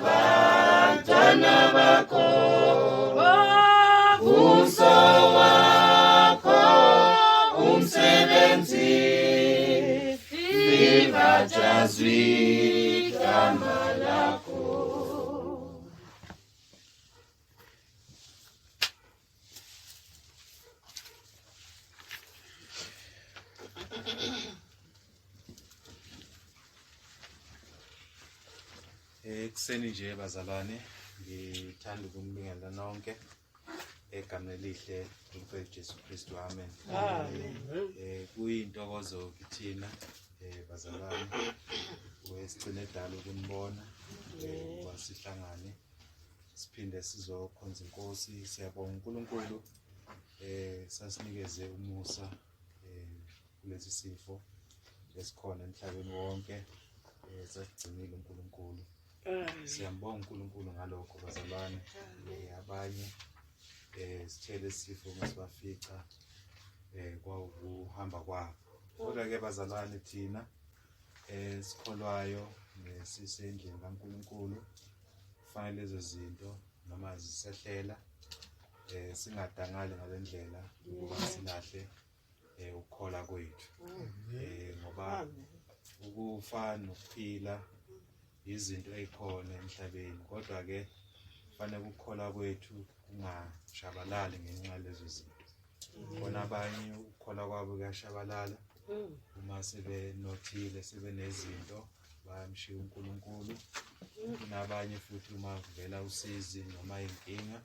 Bantwana bakho uso wakho umsebenzi lingatshazwi igama lakho. Ekuseni nje bazalwane ngithanda ukunibingelela nonke egameni elihle loMfowethu Jesu Kristu, amen. Kuyintokozo kithina bazalwane wesigcine edala ukunibona ukuba sihlangane siphinde sizokhonza inkosi. Siyabonga uNkulunkulu sasinikeze umusa kulesi sifo esikhona emhlabeni wonke, sasigcinile uNkulunkulu. Siyambonga uNkulunkulu ngalokho bazalwane. Abanye sithele isifo masibafica kwawukuhamba kwabo, kodwa-ke bazalwane thina sikholwayo sisendlini kaNkulunkulu kufanele lezo zinto noma zisehlela singadangali ngale ndlela ukuba silahle ukukholwa kwethu, ngoba ukufa nokuphila izinto ezikhona emhlabeni, kodwa-ke kufanele ukukholwa kwethu kungashabalali ngenxa yalezo zinto. Bona abanye ukukholwa kwabo kuyashabalala uma sebenothile sebenezinto bayamshiya uNkulunkulu. Kunabanye futhi uma kuvela usizi noma inkinga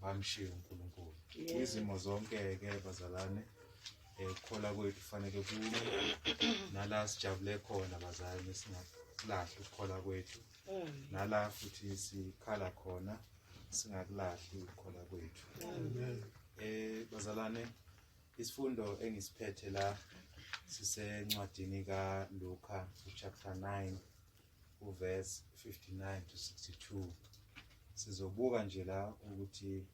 bamshiya uNkulunkulu. Izimo zonke-ke bazalwane ukukholwa kwethu kufanele kume nala sijabule khona bazalwane, singakulahli ukukholwa kwethu, nala futhi sikhala khona singakulahli ukukholwa kwethu. Bazalwane, isifundo engisiphethe la sisencwadini kaLuka chapter 9 verse 59 to 62. Sizobuka nje la ukuthi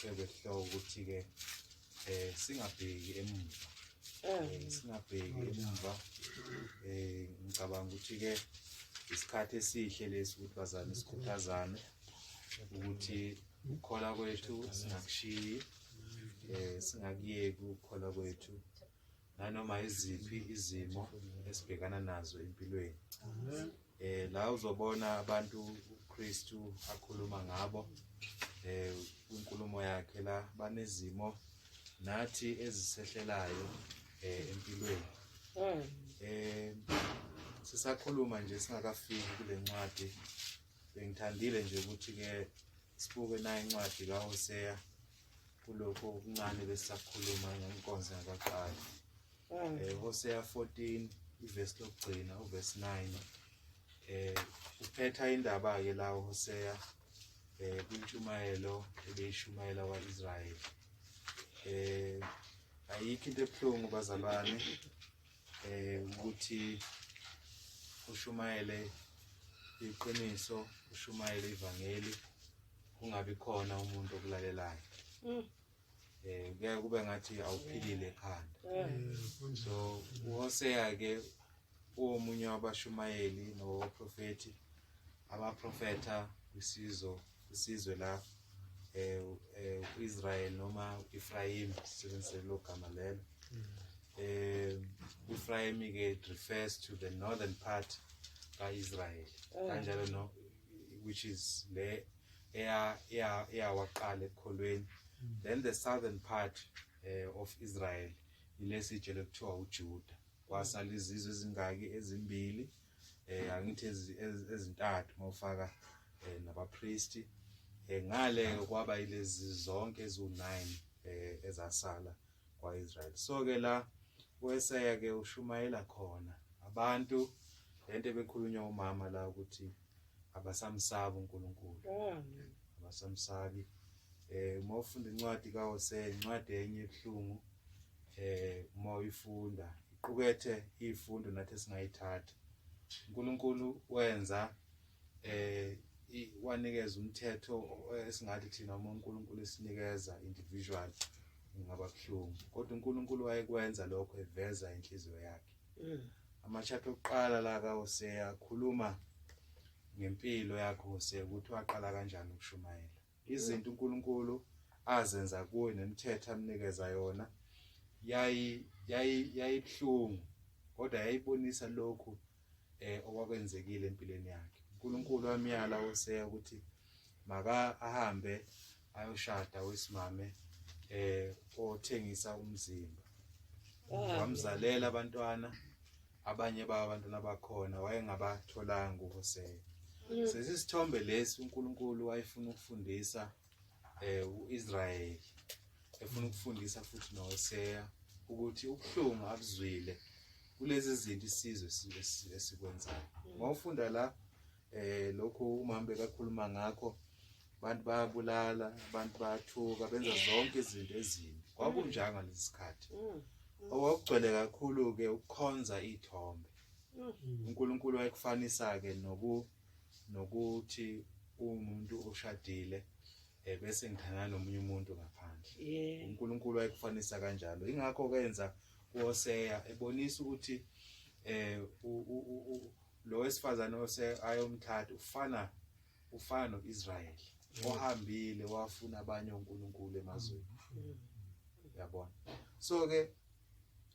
kwebehlo ukuthi-ke singabheki emuva, singabheki emuva. Ngicabanga ukuthi-ke isikhathi esihle lesi ukuthi bazalwane sikhuthazane ukuthi ukukholwa kwethu singakushiyi, singakuyeki ukukholwa kwethu nanoma iziphi izimo esibhekana nazo empilweni. La uzobona abantu uKristu akhuluma ngabo kwinkulumo yakhe la banezimo nathi ezisehlelayo empilweni. Sisakhuluma nje singakafiki kule ncwadi, bengithandile nje ukuthi-ke sibuke nayo incwadi kaHoseya kulokho okuncane besisakhuluma ngenkonzo yabaqala. Hoseya 14 ivesi lokugcina uvesi 9 uphetha indaba-ke la uHoseya kwintshumayelo ebeyishumayela kwa-Israyeli. Ayikho into ebuhlungu bazalwane ukuthi ushumayele iqiniso, ushumayele ivangeli, kungabi khona umuntu okulalelayo. Kuyaye kube ngathi awuphilile ekhanda. So uHoseya-ke uwomunye wabashumayeli noprofethi abaprofetha isizwe la Israel noma Ephraim, sisebenzise lo gama lelo. Ephraim-ke it refers to the northern part ka-Israel, kanjalo no, which is le eyawaqala ekukholweni. Then the southern part of Israel ilesijele kuthiwa uJuda. Kwasala izizwe ezingaki ezimbili, angithi ezintathu mawufaka nabapristi. Ngale kwaba ilezi zonke ezu9 ezasala kwa-Israel. So-ke la uHoseya-ke ushumayela khona abantu lento bekhulunywa umama la ukuthi abasamsabi uNkulunkulu, abasamsabi. Uma ufunda incwadi kaHoseya, incwadi enye ebuhlungu, uma uyifunda iqukethe izifundo nathi singayithatha. uNkulunkulu wenza wanikeza umthetho esingathi thina uma uNkulunkulu esinikeza individual ingaba buhlungu, kodwa uNkulunkulu wayekwenza lokho eveza inhliziyo yakhe. Amachapter okuqala la kaHoseya akhuluma ngempilo yakho Hosea ukuthi waqala kanjani ukushumayela. Izinto uNkulunkulu azenza kuwe nemithetho amnikeza yona yayibhlungu kodwa yayibonisa lokhu okwakwenzekile empilweni yakhe. uNkulunkulu wamyala Hosea ukuthi maka ahambe ayoshada wesimame othengisa umzimba. Wamzalela abantwana, abanye babantwana bakhona wayengabatholanga uHosea. Sesisithombe lesi uNkulunkulu wayefuna ukufundisa uIsrayeli, efuna ukufundisa futhi noHosea ukuthi ubuhlungu abuzwile kulezi zinto isizwe esikwenzayo. Mawufunda la lokho umama bekakhuluma ngakho, abantu bayabulala, abantu bayathuka, benza zonke izinto ezimbi. Kwakunjanga lesikhathi. Okugcwele kakhulu ke ukukhonza izithombe. uNkulunkulu wayekufanisa ke nokuthi umuntu oshadile bese ngithana nomunye umuntu ngaphandle. uNkulunkulu wayekufanisa kanjalo. Ingakho kenza uHosea ebonisa ukuthi lo wesifazane ayomthatha ufana noIsrayeli ohambile wafuna abanye uNkulunkulu emazweni. Yabona. So ke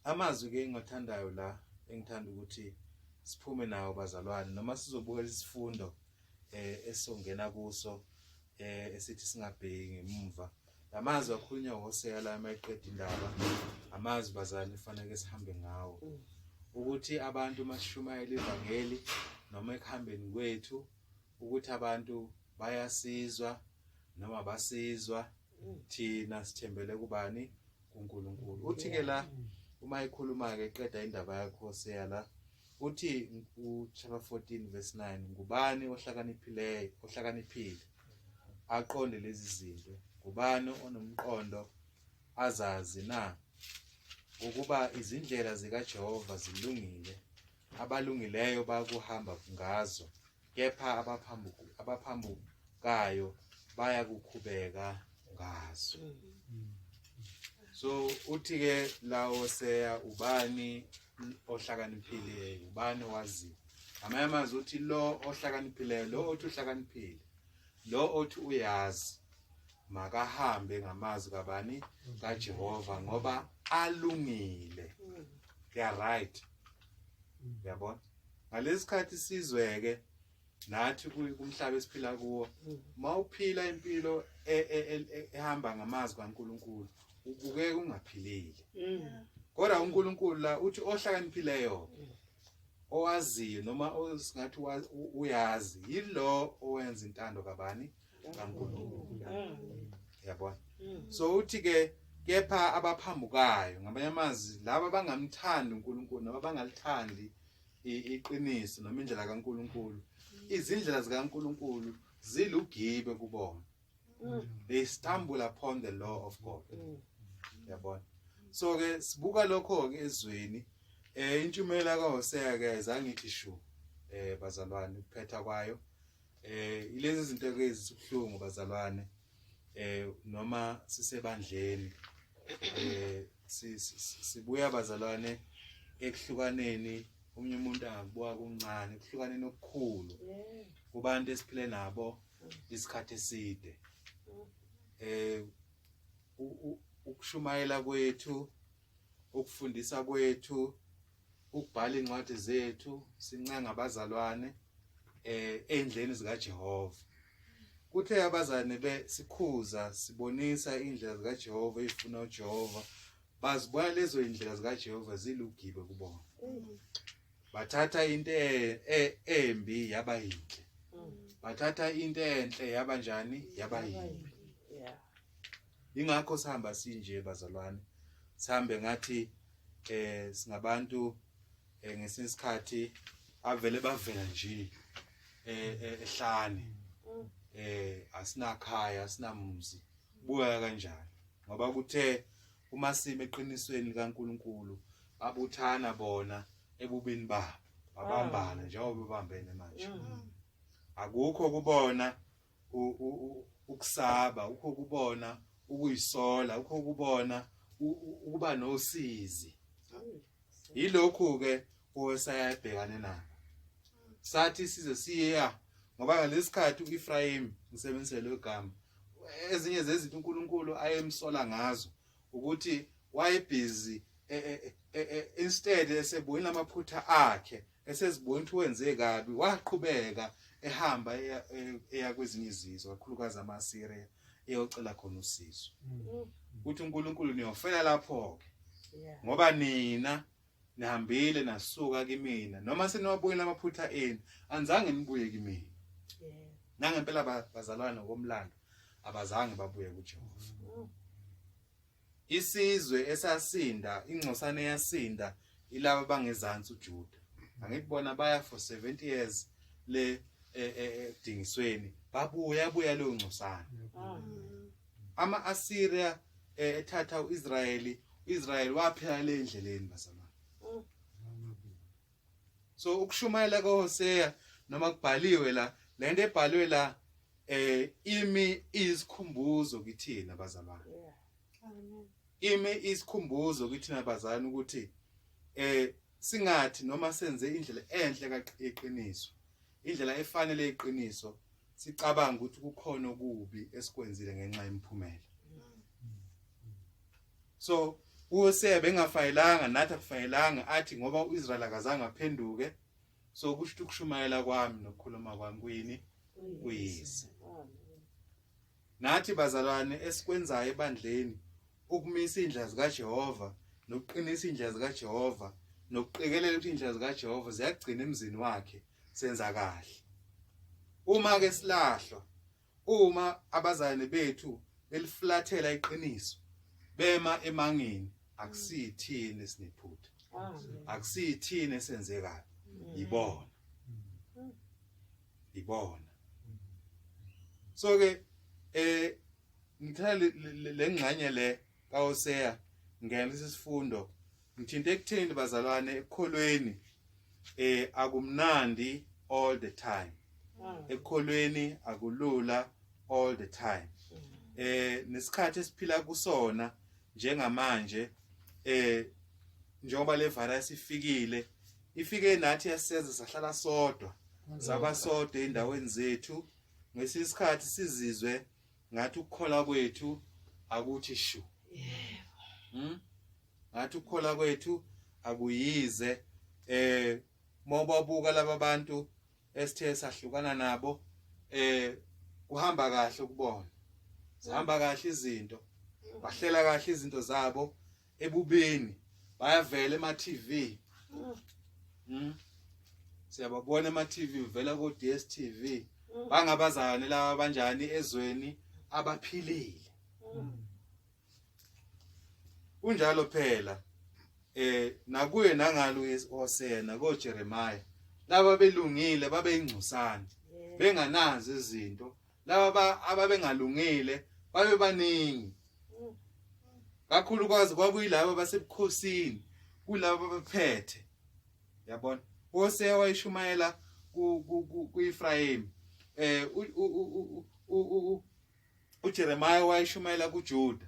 amazwi ke engathandayo la engithanda ukuthi siphume nawo bazalwane noma sizobuka isifundo esongena kuso esithi singabheki ngemuva. Lamazwi akhulunywa uHosea la mayiqeda indaba, amazwi bazalwane kufanele sihambe ngawo ukuthi abantu masishumayela ivangeli noma ekuhambeni kwethu ukuthi abantu bayasizwa noma basizwa, thina sithembele kubani? kuNkulunkulu. Uthi ke la uma ikhuluma ke eqeda indaba yakho Hosea la uthi chapter 14 verse 9, ngubani ohlakaniphile aqonde lezi zinto? Ngubani onomqondo azazi na ukuba izindlela zikaJehova zilungile, abalungileyo bakuhamba ngazo, kepha abaphambukayo bayakukhubeka ngazo. So uthi ke la Hosea ubani ohlakaniphile, ubani owazi? Amanye amazwi uthi lo ohlakaniphileyo, lo othi uhlakaniphile, lo othi uyazi makahambe ngamazwi kabani? kaJehova, ngoba alungile. They are right. Yabona? Ngalesikhathi sizweke nathi kumhlaba esiphila kuwo, mawuphila impilo ehamba ngamazwi kaNkulunkulu ubukeke ungaphilile. Kodwa uNkulunkulu la uthi ohlakaniphileyo, owaziyo noma osingathi uyazi, yilo owenza intando kabani? kaNkulunkulu. Yabona? So uthi ke kepha abaphambukayo, ngamanye amazwi laba abangamthandi uNkulunkulu noma bangalithandi iqiniso noma indlela kaNkulunkulu, izindlela zikaNkulunkulu zilugibe kubona. They stumble upon the law of God. Yabona? So ke sibuka lokho ke ezweni intshumayela kaHosea ke azangithi shu bazalwane ukuphetha kwayo ilezi zinto ke ezibhlungu bazalwane noma sisebandleni sibuya bazalwane ekuhlukaneni, omunye umuntu angakubuka kuncane, ekuhlukaneni okukhulu kubantu esiphile nabo isikhathi eside. Ukushumayela kwethu, ukufundisa kwethu, ukubhala incwadi zethu sincenga abazalwane endleni zikaJehova. Kuthe abazane sikhuza sibonisa indlela zikaJehova efuna uJehova, bazibona lezo indlela zikaJehova zilugibe kubona. Bathatha into embi yaba yinhle, bathatha into enhle yaba njani? Yaba yimbi. Ingakho sihamba sinje bazalwane, sihambe ngathi singabantu ngesikhathi bavela nje ehlane, asinakhaya, asinamuzi, buya kanjani? Ngoba kuthe uma sime eqinisweni likaNkulunkulu abuthana bona ebubini babo, babambana njengoba bebambene manje. Akukho kubona ukusaba, ukho kubona ukuyisola, ukho kubona ukuba nosizi. Yilokhu ke uHosea ebhekane nako. Sathi size siya ngoba ngalesikhathi uEfrayim ngisebenzise lo gama ezinye zezinto uNkulunkulu ayemsola ngazo ukuthi wayebhizi instead esebuyela amaphutha akhe esezibona ukuthi wenze kabi waqhubeka ehamba eya kwezinye izizwe kakhulukazi amaSiria eyocela khona usizo uthi uNkulunkulu niyofela lapho ke ngoba nina nihambile nasuka kimina noma senewabuyela amaphutha enu anzange nibuye kimina nangempela bazalwana ngokomlando abazange babuye kuJehova isizwe esasinda ingcosana yasinda ilabo bangezansi uJuda angikubona baya for 70 years le edingisweni babuya leyo ngcosana ama Assyria ethatha uIsraeli waphela le endleleni bazalwane so ukushumayela kaHosea noma kubhaliwe la lento ebhalwe la imi isikhumbuzo kithina bazalwane imi isikhumbuzo kithina bazalwane ukuthi singathi noma senze indlela enhle kaQiniso indlela efanele iqiniso sicabanga ukuthi kukhona okubi esikwenzile ngenxa yemphumela so uHosea bengafayelanga nathi akufayelanga athi ngoba uIsrael akazange aphenduke so kusho ukushumayela kwami nokukhuluma kwami kuyini kuyise nathi bazalwane esikwenzayo ebandleni ukumisa indlela zikaJehova nokuqinisa indlela zikaJehova nokuqikelela ukuthi indlela zikaJehova ziyagcina emzini wakhe senza kahle uma ke silahlwa uma abazalwane bethu beliflathela iqiniso bema emangeni akusithini esinephutha akusithini esenze kabi ibona so ke ngithanda lengxanye le kaHosea ngelesi sifundo ngithinta ekutheni bazalwane ekholweni akumnandi all the time ekholweni akulula all the time nesikhathi esiphila kusona njengamanje njengoba le virus ifike nathi yaseza sahlala sodwa sabasodwa endaweni zethu ngesisikhathi sizizwe ngathi ukukhola kwethu akuthi shu ngathi ukukhola kwethu akuyize mobabuka laba bantu esithe sahlukana nabo kuhamba kahle ukubona zihamba kahle izinto bahlela kahle izinto zabo ebubeni bayavela ema-TV siyababona ema-TV uvela ku DSTV bangabazane laba banjani ezweni abaphilile unjalo phela nakuye nangalo uHosea nakoJeremiah laba belungile babeyingcosana benganazi izinto laba ababengalungile babe baningi kakhulukazi kwakuyilabo basebukhosini kulabo abaphethe yabona uHosea wayishumayela kuEfrayim uJeremiah wayishumayela kuJuda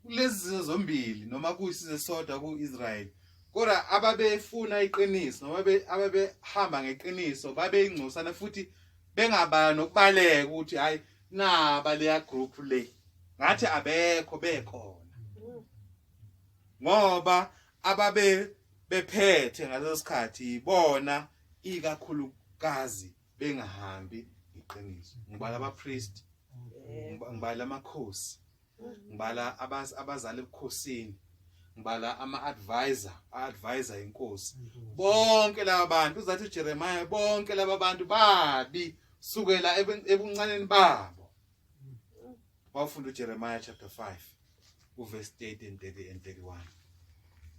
kulezi zombili noma kuyisize sodwa kuIsrael kodwa ababefuna iqiniso noma ababehamba ngeqiniso babeyingcosana futhi bengaba nokubaleka ukuthi hayi naba leya group le ngathi abekho bekhona ngoba ababe bephethe ngaleso sikhathi ibona ikakhulukazi bengahambi iqiniso ngibala abapriest ngibala amakhosi ngibala abazali ebukhosini ngibala ama-advisor inkosi bonke laba bantu uzathi uJeremiah bonke laba bantu babi sukela ebuncaneni babo wafunda uJeremiah chapter 5 uverse 30 and 31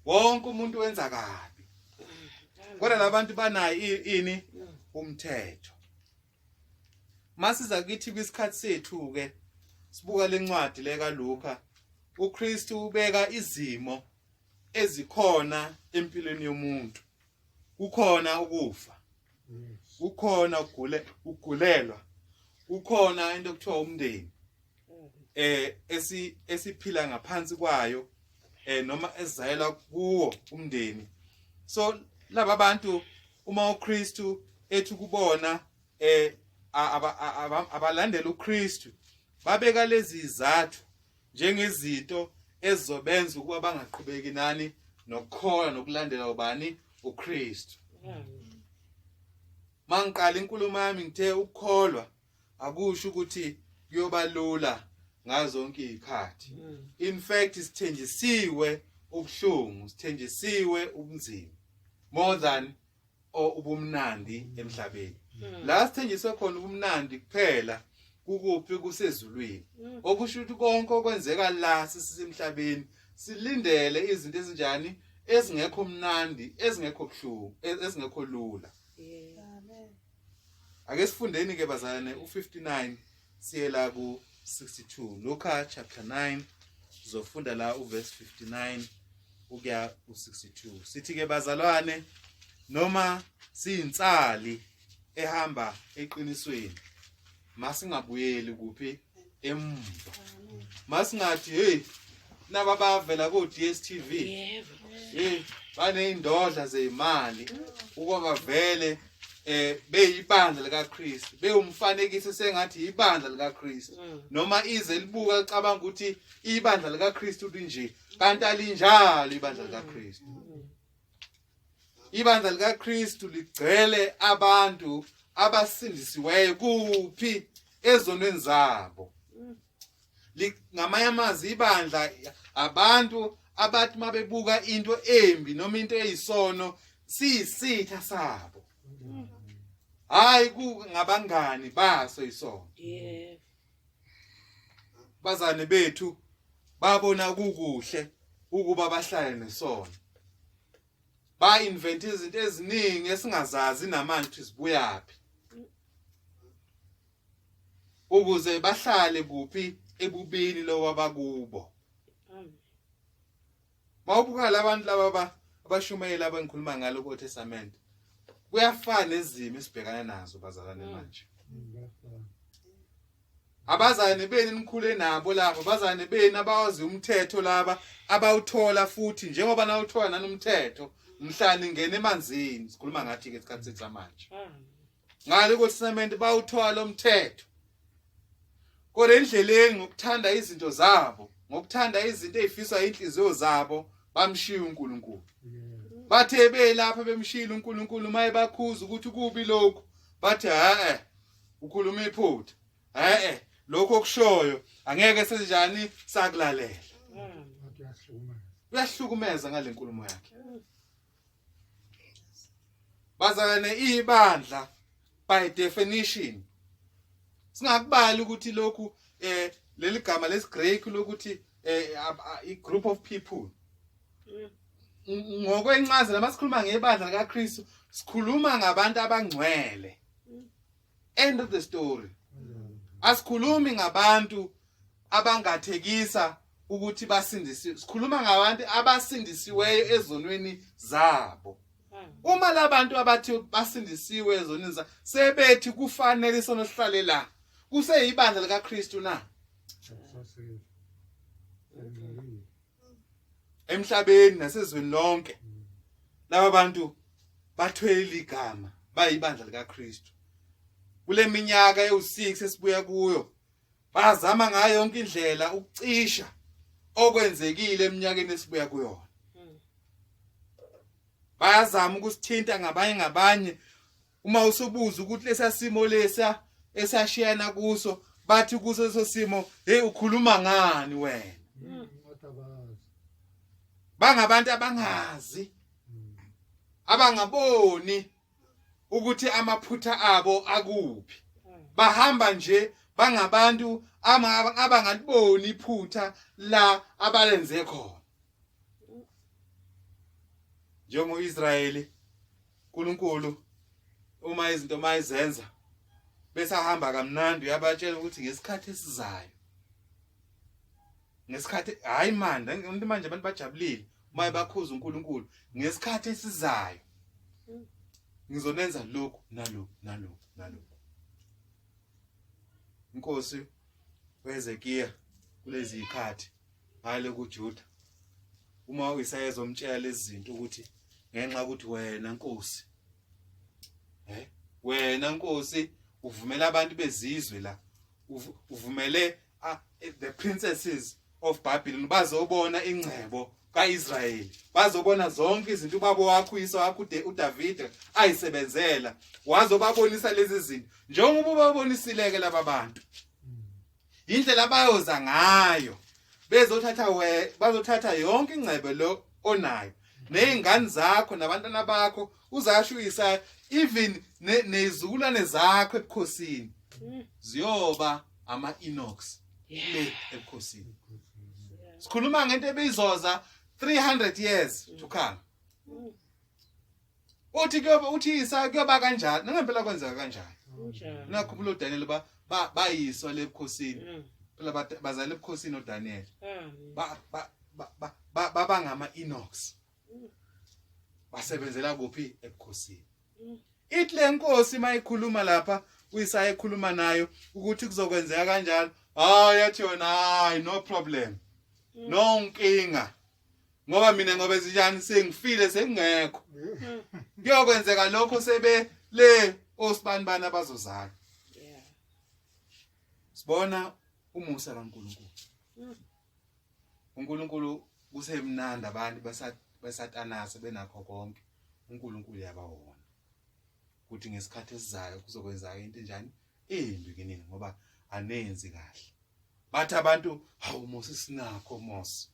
wonke umuntu wenza kabi kodwa labantu banayo ini umthetho masiza kithi kwisikhathi sethu ke sibuka lencwadi le kaLuka uKristu ubeka izimo ezikhona empilweni yomuntu kukhona ukufa kukhona ukugulelwa kukhona into ekuthiwa umndeni esiphila ngaphansi kwayo noma ezayela kuwo umndeni so laba bantu uma uKristu ethi kubona abalandela uKristu babeka lezi izathu njengezinto ezizobenza ukuba bangaqhubeki nani nokukholwa nokulandela ubani uKristu. Mangiqala inkulumo yami ngithe ukukholwa akusho ukuthi kuyoba lula ngazo zonke izikhathi. In fact sithenjisiwe ubuhlungu, sithenjisiwe ubunzima more than ubumnandi emhlabeni. La sithenjiswe khona ubumnandi kuphela ukuphi kusezulwini. Okusho ukuthi konke okwenzeka la sisemhlabeni silindele izinto ezinjani ezingekho mnandi, ezingekho kuhluku, ezingekho lula. Amen. Ake sifundeni ke bazalwane u59 siye la ku 62. Luka chapter 9 zofunda la uverse 59 ukuya ku62. Sithi ke bazalwane noma siyinsali ehamba eqinisweni masingabuyeli kuphi emva. Masingathi hey naba bavela ku DStv baneyindodla zeimali ukuba bavele beyibandla likaKristu, bewumfanekiso sengathi ibandla likaKristu, noma ize libuka licabanga ukuthi ibandla likaKristu linje kanti alinjalo ibandla likaKristu. Ibandla likaKristu ligcwele abantu abasindisiweyo kuphi ezonweni zabo. Ngamanye amazwi ibandla abantu abathi mabebuka into embi noma into eyisono siyisitha sabo. Hayi ngabangani baso isono. Bazane bethu babona kukuhle ukuba bahlale nesono. Ba invent izinto eziningi esingazazi namanje sibuyaphi. Ukuze bahlale kuphi ebubini lo abakubo. Mawubuka labantu laba abashumayela abangikhuluma ngalo ku Testament. Kuyafana nezimo esibhekana nazo bazalwane manje. Abazane beni nikhule nabo lapho, abazane beni abawazi umthetho laba abawuthola futhi njengoba nawuthola nanomthetho mhlani ngene emanzini. Sikhuluma ngathi ke isikhathi samanje. Ngale ku Testament bawuthola umthetho. Kodwa endleleni ngokuthanda izinto zabo, ngokuthanda izinto ezifiswa inhliziyo zabo bamshiya uNkulunkulu. Bathe belapha bemshila uNkulunkulu maye bakhuza ukuthi kubi lokho bathi ukhuluma iphutha lokho okushoyo angeke senjani sakulalela. Uyahlukumeza ngale nkulumo yakhe. Bazalwane ibandla by definition singakubali ukuthi lokhu leli gama lesiGreek lokuthi a group of people. Ngokwencazelo masikhuluma ngebandla likaKristu sikhuluma ngabantu abangcwele. End of the story. Asikhulumi ngabantu abangathekisa ukuthi basindisiwe. Sikhuluma ngabantu abasindisiweyo ezonweni zabo. Uma labantu abathi basindisiwe ezonweni zabo sebethi kufanele isono sihlale la. Kuseyibandla likaKristu na? Emhlabeni nasezweni lonke laba bantu bathwele igama bayibandla likaKristu. Kule minyaka ewu6 esibuya kuyo bazama ngayo yonke indlela ukucisha okwenzekile eminyakeni esibuya kuyona. Bayazama ukusithinta ngabanye uma usubuza ukuthi lesasimo lesa esashiyana kuso bathi kuso leso simo hey ukhuluma ngani wena? Bangabantu abangazi abangaboni ukuthi amaphutha abo akuphi. Bahamba nje bangabantu abangaliboni iphutha la abalenze khona. Njengo Israeli uNkulunkulu uma izinto mayizenza bese ahamba kamnandi uyabatshela ukuthi ngesikhathi esizayo. Ngesikhathi hayi manje abantu bajabulile uma bakhuza uNkulunkulu ngesikhathi esizayo. Ngizonenza lokhu nalokhu. Inkosi weZekiya kulezi ikhathi ngale kuJuda uma uIsaya ezomtshela lezi zinto ukuthi ngenxa ukuthi wena Nkosi wena Nkosi uvumela abantu bezizwe la uvumele the princesses of Babylon bazobona ingcebo kaIsrael, bazobona zonke izinto ubaba wakho uyise wakho uDavid ayisebenzela, wazobabonisa lezi zinto njengoba ubabonisile ke laba bantu. Indlela bayoza ngayo bazothatha yonke ingcebo lo onayo nezingane zakho nabantwana bakho uzasho uyisa even nezulane zakho ebukhosini ziyoba ama Enochs le ebukhosini. Sikhuluma ngento ebizoza 300 years to come. Uthi isa kuyoba kanjani ngempela kwenzeka kanjani. Nakhuphula uDaniel bayiswa lebukhosini. Phela bazale ebukhosini uDaniel. Baba ngama Enochs. Basebenzela kuphi ebukhosini. Ithi lenkosi mayikhuluma lapha uyisaya ekhuluma nayo ukuthi kuzokwenzeka kanjalo. Yathi yona hayi no problem. No nkinga. Ngoba mina ngoba ezinjani sengifile sengekho. Kuyokwenzeka lokho sebe le osibanibani abazozala. Sibona umusa kaNkulunkulu. uNkulunkulu kusemnandi abantu besatanasa benakho konke. uNkulunkulu yabawona. Ukuthi ngesikhathi esizayo kuzokwenzeka into enjani embi kinini ngoba anenzi kahle. Bathi abantu hawu Mose sinakho Mose.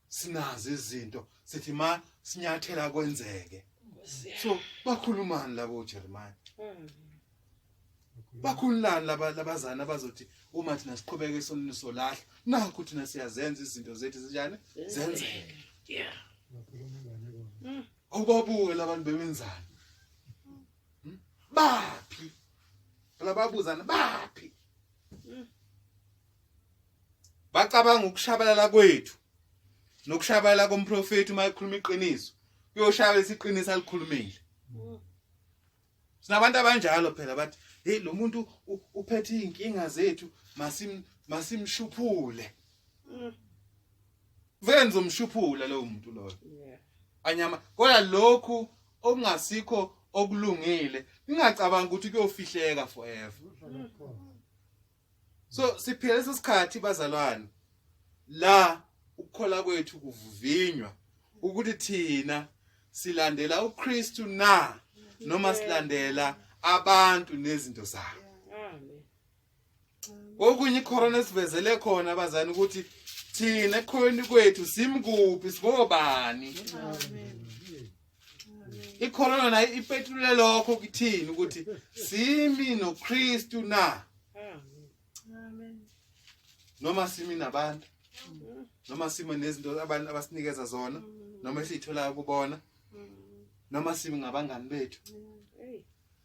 Sinazi izinto sithi ma sinyathela kwenzeke. So bakhulumani labo Jeremiah. Bakhululani labazana abazothi uma thina siqhubeke isonini solahla nakho thina siyazenza izinto zethu zinjani zenzeke. Awubabuke labantu bebenzani. Baphi lababuzana baphi. Bacabanga ukushabalala kwethu nokushabalala komprofeti uma ekhuluma iqiniso uyoshabela isiqiniso alikhulumile. Sinabantu abanjalo phela bathi hey lo muntu uphethe inkinga zethu masimshuphule. Venza umshuphula lo muntu loyo. Anyama kodwa lokhu okungasikho okulungile ningacabanga ukuthi kuyofihleka forever. So siphila lesikhathi bazalwane la ukukhola kwethu kuvuvinywa ukuthi thina silandela uKristu noma silandela abantu nezinto zabo. Okunye icorona sivezele khona abazana ukuthi thina ekhoyeni kwethu simkuphi sibobani. Icorona nayo ipetulule lokho kithini ukuthi simi noKristu noma simi nabantu noma simi nezinto abantu abasinikeza zona noma esithola kubona noma simi ngabangani bethu.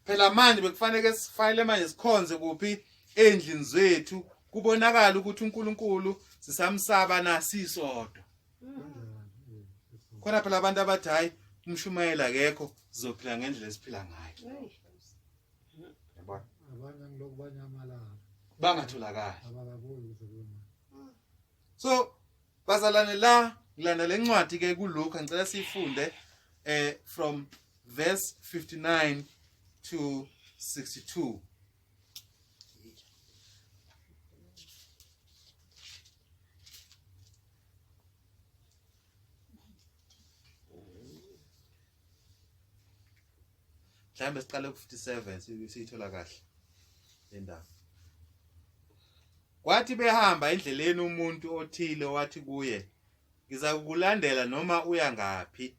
Phela manje bekufanele sifayile manje sikhonze kuphi endlini zethu kubonakala ukuthi uNkulunkulu sisamsaba nasisodwa. Khona phela abantu abathi hayi umshumayela akekho sizophila ngendlela esiphila ngayo. Yabona abanye ngilokubanya amalanga bangatholakala. So bazalane la ngilanda lencwadi ke kuLuka ngicela sifunde from verse 59 to 62. Mhlambe siqale ku57 siyithola kahle le ndaba. Kwathi behamba endleleni umuntu othile wathi kuye ngiza kukulandela noma uya ngaphi.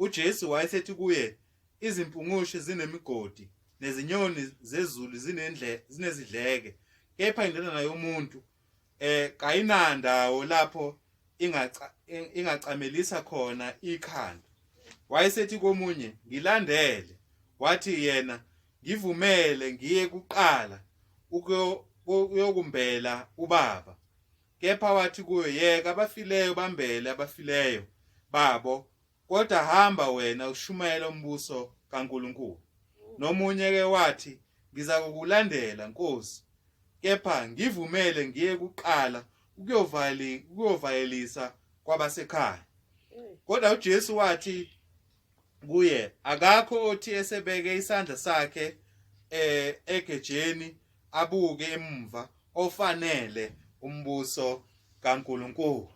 uJesu wayesethi kuye izimpungushe zinemigodi nezinyoni zezulu zinezidleke kepha indodana yomuntu kayinandawo lapho ingacamelisa khona ikhanda. Wayesethi komunye ngilandele. Wathi yena ngivumele ngiye kuqala uyokumbela ubaba. Kepha wathi kuyo yeka abafileyo bambele abafileyo babo kodwa hamba wena ushumayela umbuso kaNkulunkulu. Nomunye ke wathi ngiza kukulandela Nkosi kepha ngivumele ngiye kuqala ukuyovayelisa kwabasekhaya. Kodwa uJesu wathi kuye akakho othi esebeke isandla sakhe egejeni abuke emva ofanele umbuso kaNkulunkulu.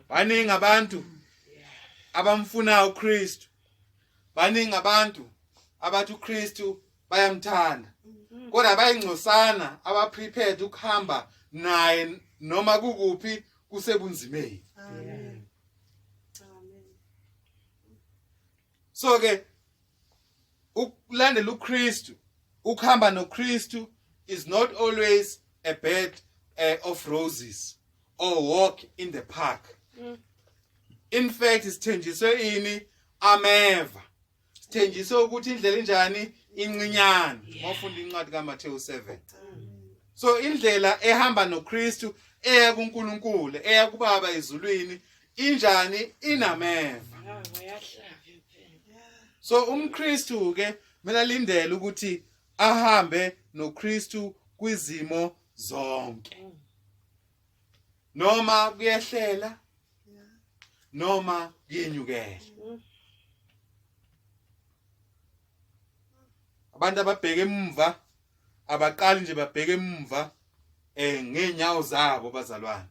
Baningi abantu abamfuna uKristu. Baningi abantu abathi uKristu bayamthanda. Kodwa bayingcosana abaprepared ukuhamba naye noma kukuphi kusebunzimeni. Amen. So ke ukulandela uKristu, ukuhamba noKristu is not always a bed of roses or walk in the park. In fact, isithenjiswe ini ameva. Sithenjiswe ukuthi indlela enjani incinyane. Mawufunda incwadi kaMathewu 7. So indlela ehamba noKristu eya kuNkulunkulu, eya kuBaba ezulwini injani inameva. So umKristu ke kumele alindele ukuthi ahambe noKristu kwizimo zonke. Noma kuyehlela noma kuyenyukela. Abantu ababheke emuva abaqali nje babheke emuva ngenyawo zabo bazalwane.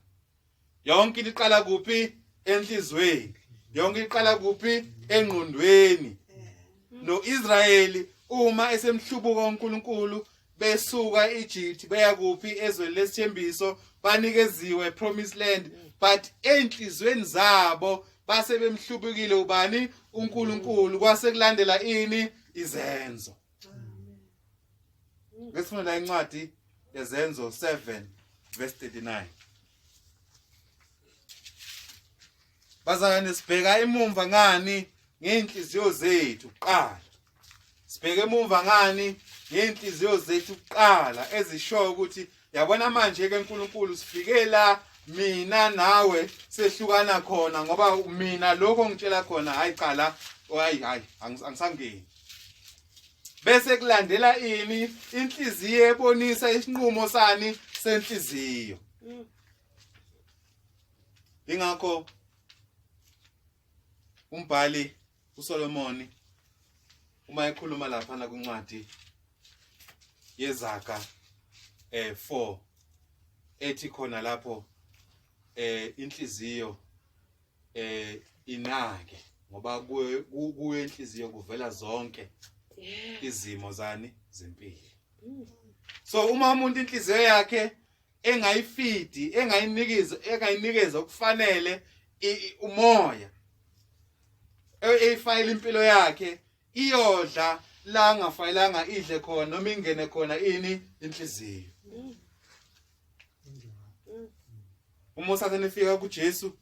Yonke iqala kuphi? Enhlizweni. Yonke iqala kuphi? Engqondweni. No-Israyeli uma esemhlubuko kaNkulunkulu besuka eEgypt beya kuphi? Ezweni lesithembiso, banikeziwe promised land, but enhlizweni zabo base bemhlubukile ubani? uNkulunkulu. Kwase kulandela ini? Izenzo. Ngesifunda incwadi yezenzo 7 verse 39. Bazalwane, sibheka emumva ngani? Ngenhliziyo zethu kuqala. Sibheke emumva ngani? Ngenhliziyo zethu kuqala ezishoyo ukuthi yabona manje ke uNkulunkulu sifike la mina nawe sehlukana khona ngoba mina lokho ngitshela khona hayi qala hayi angisangeni. Bese kulandela ini? Inhliziyo ebonisa isinqumo sani senhliziyo. Ingakho umbhali uSolomoni uma ekhuluma lapha na kwincwadi yeZakha 4 ethi khona lapho inhliziyo inake ngoba kuye inhliziyo kuvela zonke izimo zani zempilo. So uma umuntu inhliziyo yakhe engayifidi engayinikeza okufanele umoya eyifayile impilo yakhe iyodla la angafayilanga idle khona noma ingene khona ini inhliziyo. Uma usathenifika kuJesu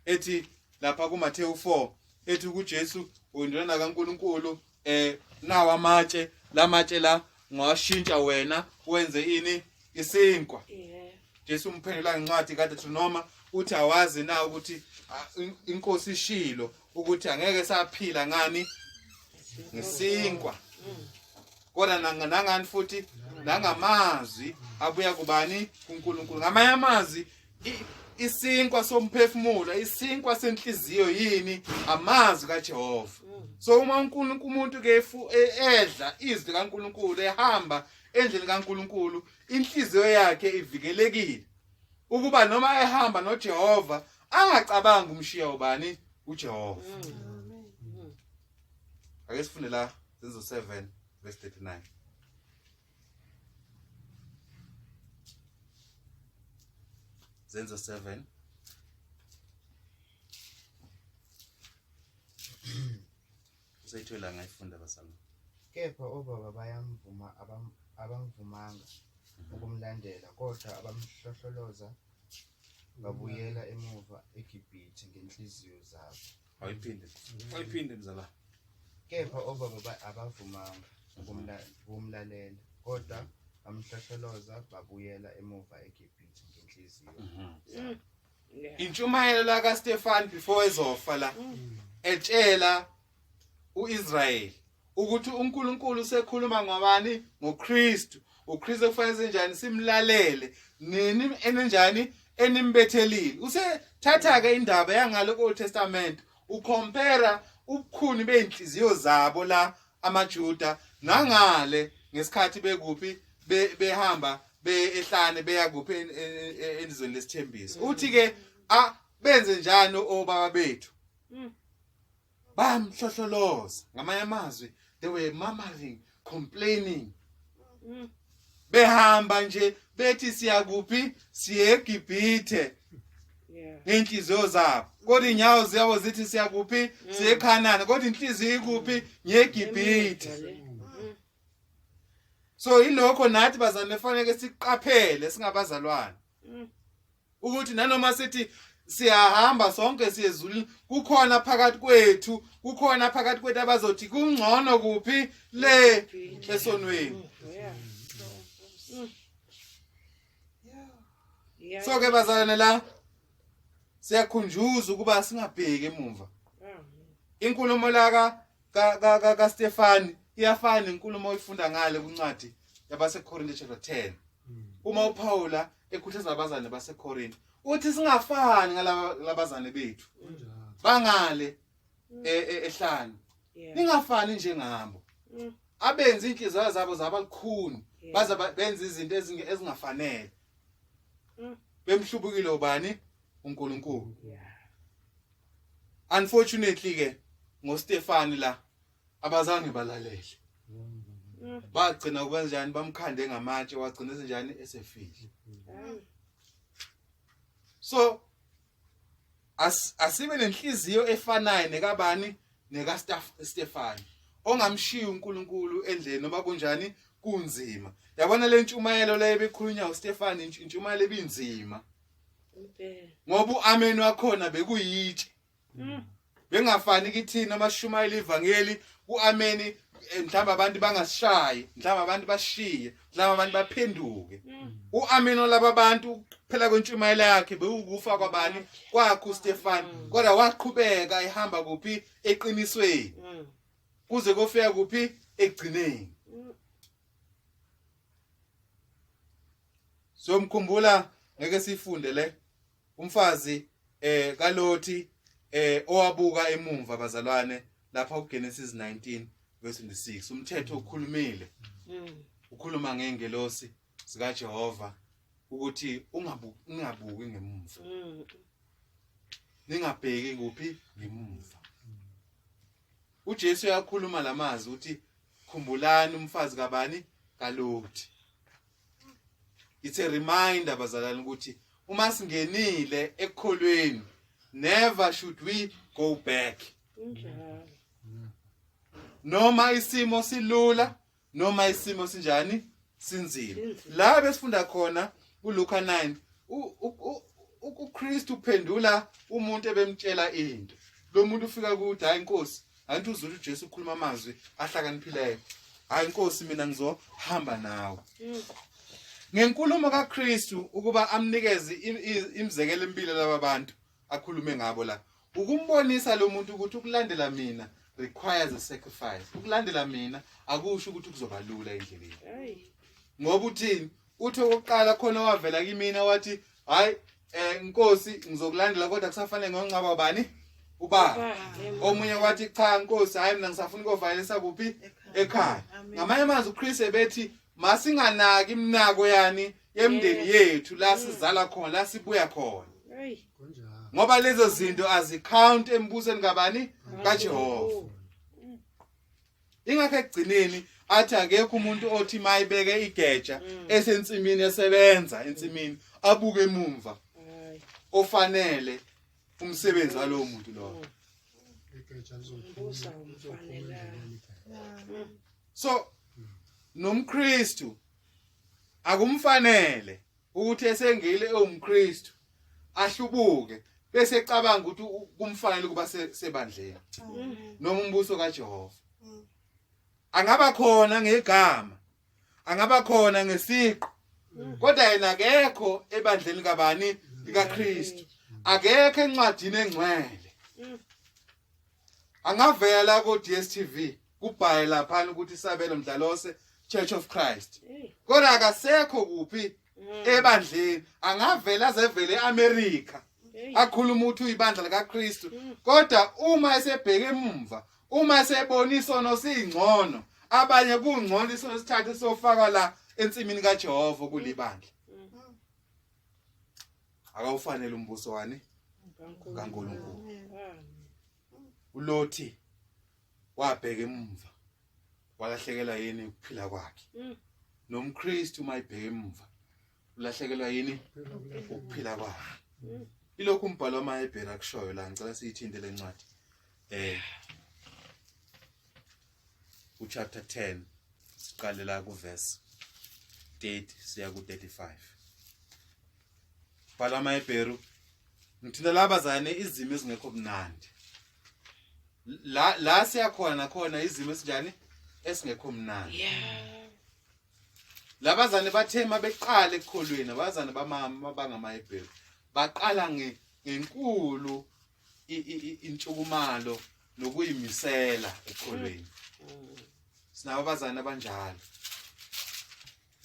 ethi lapha kuMathewu 4 ethi kuJesu uyindodana kaNkulunkulu nawa amatshe lamatshe la ngawashintsha wena wenze ini isinkwa. Jesu umphendula ngencwadi kaDuteronomy noma uthi awazi na ukuthi inkosi ishilo ukuthi angeke saphila ngani ngesinkwa. Kodwa nangani futhi nangamazwi abuya kubani? kuNkulunkulu. Ngamanye amazwi isinkwa somphefumulo, isinkwa senhliziyo yini? Amazwi kaJehova. So uma umuntu ke edla izwi kaNkulunkulu ehamba endleleni kaNkulunkulu, inhliziyo yakhe ivikelekile ukuba noma ehamba noJehova angacabanga umshiya ubani? uJehova. Ake sifunde la Zenzo 7 verse 39. Zenzo 7 Usayithola ngayifunda basami. Kepha obaba bayamvuma abamvumanga ukumlandela, kodwa abamhlohloloza babuyela emuva eGibhithe ngenhliziyo zabo. Ayiphinde mzala. Kepha obaba abavumanga ukumlalela, kodwa bamhlohloloza babuyela emuva eGibhithe ngenhliziyo zabo. Intshumayelo la kaStefan before ezofa la etshela uIsrayeli ukuthi uNkulunkulu usekhuluma ngabani? ngoKristu. uKristu kufanele njani simlalele? Nini enenjani enimbethelile? Usethatha ke indaba yangalo Old Testament ucompare ubukhuni beenhliziyo zabo la amaJuda nangale ngesikhathi bekuphi behamba ehlane beya kuphi endizweni lesithembiso uthi ke benze njani obaba bethu bamhlohloloza ngamanye amazwi they were murmuring complaining behamba nje bethi siya kuphi siye eGibhithe ngenhliziyo zabo kodwa inyawo zabo zithi siya kuphi siye eKhanani kodwa inhliziyo ikuphi ngeGibhithe. So ilokho nathi bazane fanele siqaphele singabazalwane ukuthi nanoma sithi siyahamba sonke siyezulu kukhona phakathi kwethu abazothi kungcono kuphi le esonweni. So ke bazalwane la siyakhunjuza ukuba singabheki emuva. Inkulumo la ka Stefani iyafana inkulumo oyifunda ngale kuncwadi yabaseKorinte chapter 10. Uma uPaula ekhuthaza abazane baseKorinte uthi singafani ngalabazane bethu bangale ehlane ningafani njengabo abenza inhliziyo zabo zabalukhuni baza benza izinto ezingafanele bemhlubukile ubani uNkulunkulu. Unfortunately ke ngoStefani la abazange balalele bagcina ukwenzenjani bamkhande ngamatshe wagcina senjani esefile. So asibe nenhliziyo efanayo nekabani neka Stefani ongamshiya uNkulunkulu endleni noma kunjani kunzima. Yabona le ntshumayelo le bekhulunywa uStefani intshumayelo ebinzima ngoba uamen wakhona bekuyitshe bengafani kithina amashumayeli ivangeli uamen mhlawumbe abantu bangasishayi mhlawumbe abantu bashiye mhlawumbe abantu baphenduke uamen olaba abantu phela kwentshumayelo yakhe bekukufa kwabani kwakhe uStefani kodwa waqhubeka ehamba kuphi eqinisweni kuze kofika kuphi egcineni. So mkhumbula ngeke sifunde le umfazi kaLothi owabuka emumva bazalwane lapha kuGenesis 19 verse 26 umthetho ukhulumile ukhuluma ngengelosi sika Jehova ukuthi ungabuki ngemuva ningabheki kuphi ngemuva. uJesu yakhuluma lamazwi uthi khumbulani umfazi kabani kaLothi. It's a reminder bazalwane ukuthi uma singenile ekukholweni never should we go back. Noma isimo silula noma isimo sinjani sinzima. La besifunda khona kuLuka 9 uKristu uphendula umuntu ebemtshela into. Lo muntu ufika kuthi hayi inkosi angithi uzulu uJesu ukhuluma amazwi ahlakaniphileyo. Hayi inkosi mina ngizohamba nawe. Ngenkulumo kaKristu ukuba amnikeze imizekelo empilo labantu akhulume ngabo la ukumbonisa lo muntu ukuthi ukulandela mina requires a sacrifice. Ukulandela mina akusho ukuthi kuzoba lula endleleni. Ngoba uthini uthi oqala khona wavela kimina wathi hayi inkosi ngizokulandela kodwa kusafanele ngongcaba bani ubaba. Omunye wathi cha inkosi hayi mina ngisafuna ukuvayelisa kuphi ekhaya. Ngamanye amazwi uKristu ebethi masinganaki iminako yani yemndeni yethu la sizala khona la sibuya khona. Ngoba lezo zinto azicount embusweni kabani kaJehova. Ingakho egcineni athi akekho umuntu othi mayibeke igeja esensimini esebenza ensimini abuke emumva ofanele umsebenzi walowo muntu lo. So nomKristu akumfanele ukuthi esengile ewumKristu ahlubuke bese ecabanga ukuthi kumfanele kuba sebandleni noma umbuso kaJehova. Angaba khona ngegama angaba khona ngesiqo kodwa yena akekho ebandleni kabani likaKristu akekho encwadini engcwele. Angavela ku DStv kubhaye lapha ukuthi isabelo mdlalose Church of Christ kodwa akasekho kuphi ebandleni. Angavela azevele eAmerica akhuluma ukuthi uyibandla likaKristu kodwa uma esebheke emumva uma esebona isono singcono abanye kungcono isithathe sofaka la ensimini kaJehova kulibandla akawufanele umbuso wani kaNkulunkulu. uLothi wabheka emuva walahlekelwa yini ukuphila kwakhe. Nomkristu mayibheka emuva ulahlekelwa yini ukuphila kwakhe. Ilokhu umbhalo wamaHebheru akushoyo la ngicela siyithinte lencwadi. Chapter 10 siqale la ku verse 30 siya ku 35. Bhala amaHebheru ngithinta labazane izimo ezingekho mnandi. La siyakhona khona izimo esinjani esingekho mnandi. Labazane bathema beqala ekukholweni abazane bamama bangamaHebheru baqala ngenkulu intshukumalo nokuyimisela ekukholweni. Sinabo abazane abanjalo.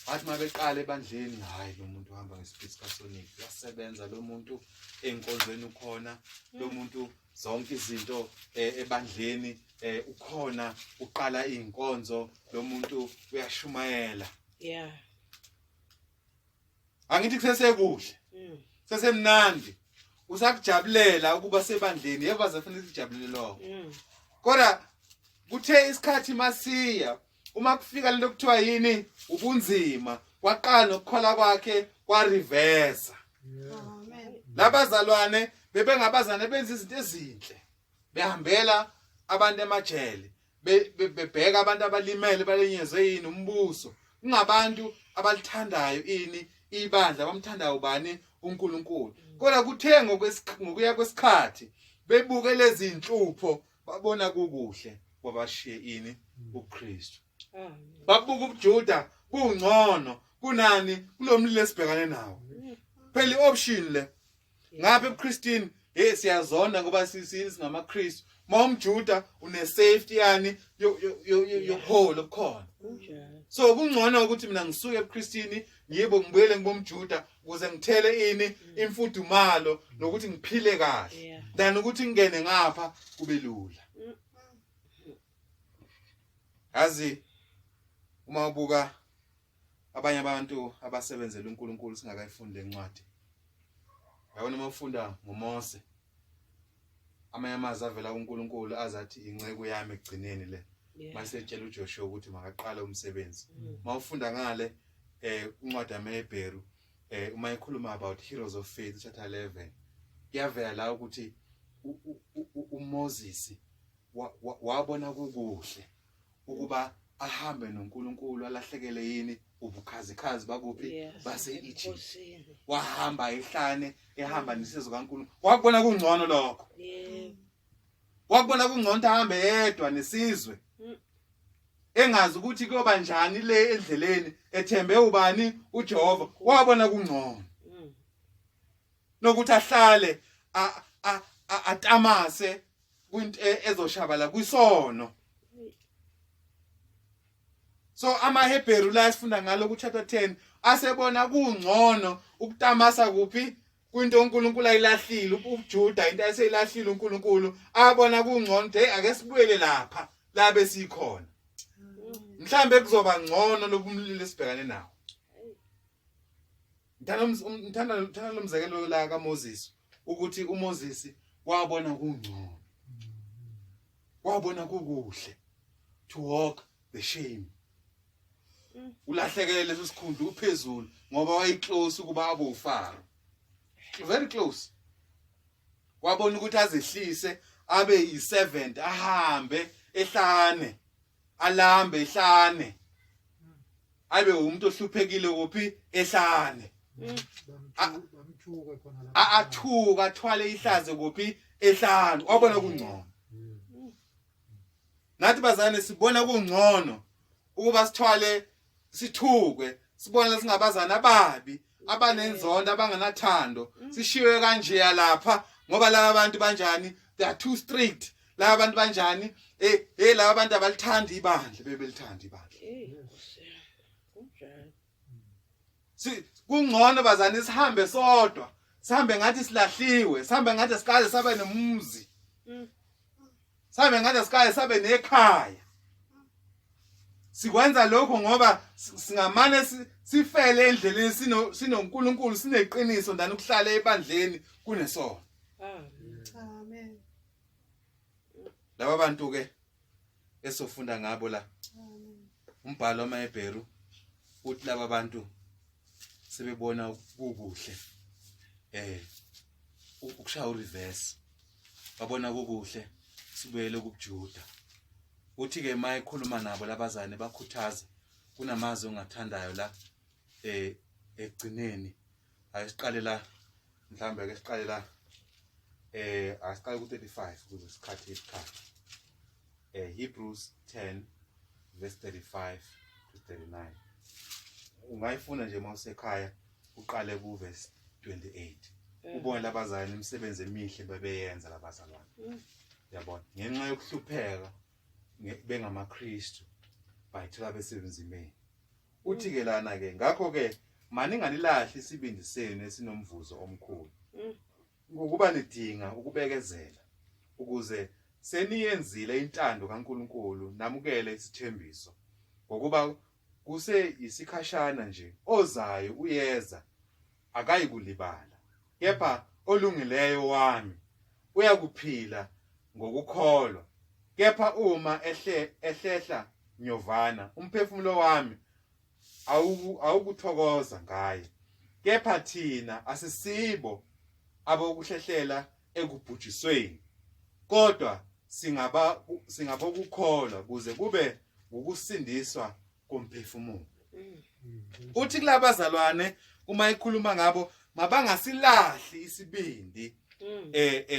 Bathi mabeqala ebandleni hayi lo muntu uhamba ngesiphithi sikaSonic uyasebenza lo muntu enkonzweni ukhona lo muntu zonke izinto ebandleni ukhona uqala izinkonzo lo muntu uyashumayela. Angithi kusesekuhle. Sesemnandi. Usakujabulela ukuba sebandleni yebo bazafanele ukujabulele lokho. Kodwa kuthe isikhathi masiya uma kufika lento kuthiwa yini ubunzima waqala nokukhola kwakhe kwa reverse. Labazalwane bebengabazane benza izinto ezinhle behambela abantu emajele bebheka abantu abalimele balenyezwe yini umbuso kungabantu abalithandayo ini ibandla bamthandayo ubani uNkulunkulu. Kodwa kuthe ngokuya kwesikhathi bebuke lezi inhlupho babona kukuhle kwabashiye ini uKristu. Babuka ubuJuda bungcono kunani kulomlilo esibhekane nawo. Phela ioption le ngapha ebuKristini siyazonda ngoba singamaKristu. Mawumjuda une safety yani yo whole okhona. So kungcono ukuthi mina ngisuke ebuKristini yibo ngibuyele ngibomjuda ukuze ngithele ini imfudumalo nokuthi ngiphile kahle. Than ukuthi ngene ngapha kube lula. Azi uma ubuka abanye abantu abasebenzela uNkulunkulu singakayifundi lencwadi. Yabona uma ufunda ngoMose amanye amazwi avela kuNkulunkulu azathi inceke yami egcineni le. Mase tshela uJoshua ukuthi makaqala umsebenzi. Mawufunda ngale incwadi yamaHebheru uma ikhuluma about heroes of faith chapter 11 iyavela la ukuthi uMoses wabona kukuhle ukuba ahambe noNkulunkulu alahlekele yini ubukhazikhazi bakuphi base Egypt. Wahamba ehlane ehamba nesizwe kaNkulunkulu. Wakubona kungcono lokho. Wakubona kungcono ahambe yedwa nesizwe. Engazi ukuthi kuyoba njani le endleleni ethembe ubani uJehova. Wabona kungcono. Nokuthi ahlale atamase kwinto ezoshabala kwisono. So amaHebheru la sifunda ngalo ku chapter 10 asebona kungcono ukutamasa kuphi kwinto uNkulunkulu ayilahlile uJuda into aseyilahlile uNkulunkulu abona kungcono ake sibuyele lapha la besikhona. Mhlambe kuzoba ngcono lobumlilo esibhekane nawo. Ngithanda lo mzekelo la kaMoses ukuthi uMoses wabona kungcono. Wabona kukuhle to walk the shame. Ulahlekele leso sikhundu uphezulu ngoba wayiclose ukuba abe uFaro. Very close. Wabona ukuthi azehlise abe yi7 ahambe ehlane. Alambe ehlane. Abe umuntu ohluphekile kuphi ehlane. Athuka athwale ihlaze kuphi ehlane. Wabona kungcono. Nathi bazane sibona kungcono ukuba sithwale sithukwe sibona singabazana ababi abanenzondo abanganathando sishiwe kanje lapha ngoba laba abantu banjani they are too strict laba abantu banjani laba abantu abalithanda ibandla bebelithanda ibandla kungcono bazane sihambe sodwa sihambe ngathi silahliwe sihambe ngathi sikaze sabe nomuzi sihambe ngathi sikaze sabe nekhaya Sikwenza lokho ngoba singamane sifele endleleni sinoNkulunkulu sineqiniso ndani ukuhlala ebandleni kunesono. Amen. Laba bantu ke esofunda ngabo la. Umbhalo wamaHebheru uthi laba bantu sebebona kukuhle ukushaya reverse babona kukuhle sibuyele kuJuda. Uthi ke mayikhuluma nabo labazane bakhuthaza kunamazwi ongathandayo la egcineni ayisiqale la mhlambe ke siqale la asiqale ku35 ukuze isikhathi isikhathi Hebrews 10 verse 35 to 39 ungayifuna nje mawusekhaya uqale ku verse 28 ubone labazane imisebenzi emihle bebeyenza labazalwane yabona ngenxa yokuhlupheka bengamaKristu bayithola besebenzimeni. Uthi ke lana ke ngakho ke maninganilahli isibindi senu esinomvuzo omkhulu ngokuba nidinga ukubekezela ukuze seniyenzile intando kaNkuluNkulu namukele isithembiso ngokuba kuse isikhashana nje ozayo uyeza akayikulibala kepha olungileyo wami uyakuphila ngokukholwa kepha uma ehlehla nyovana umphefumulo wami awukuthokoza ngaye kepha thina asisibo abokuhlehlela ekubhujisweni kodwa singabokukholwa kuze kube ukusindiswa komphefumulo. Uthi kulabazalwane uma ikhuluma ngabo mabangasilahli isibindi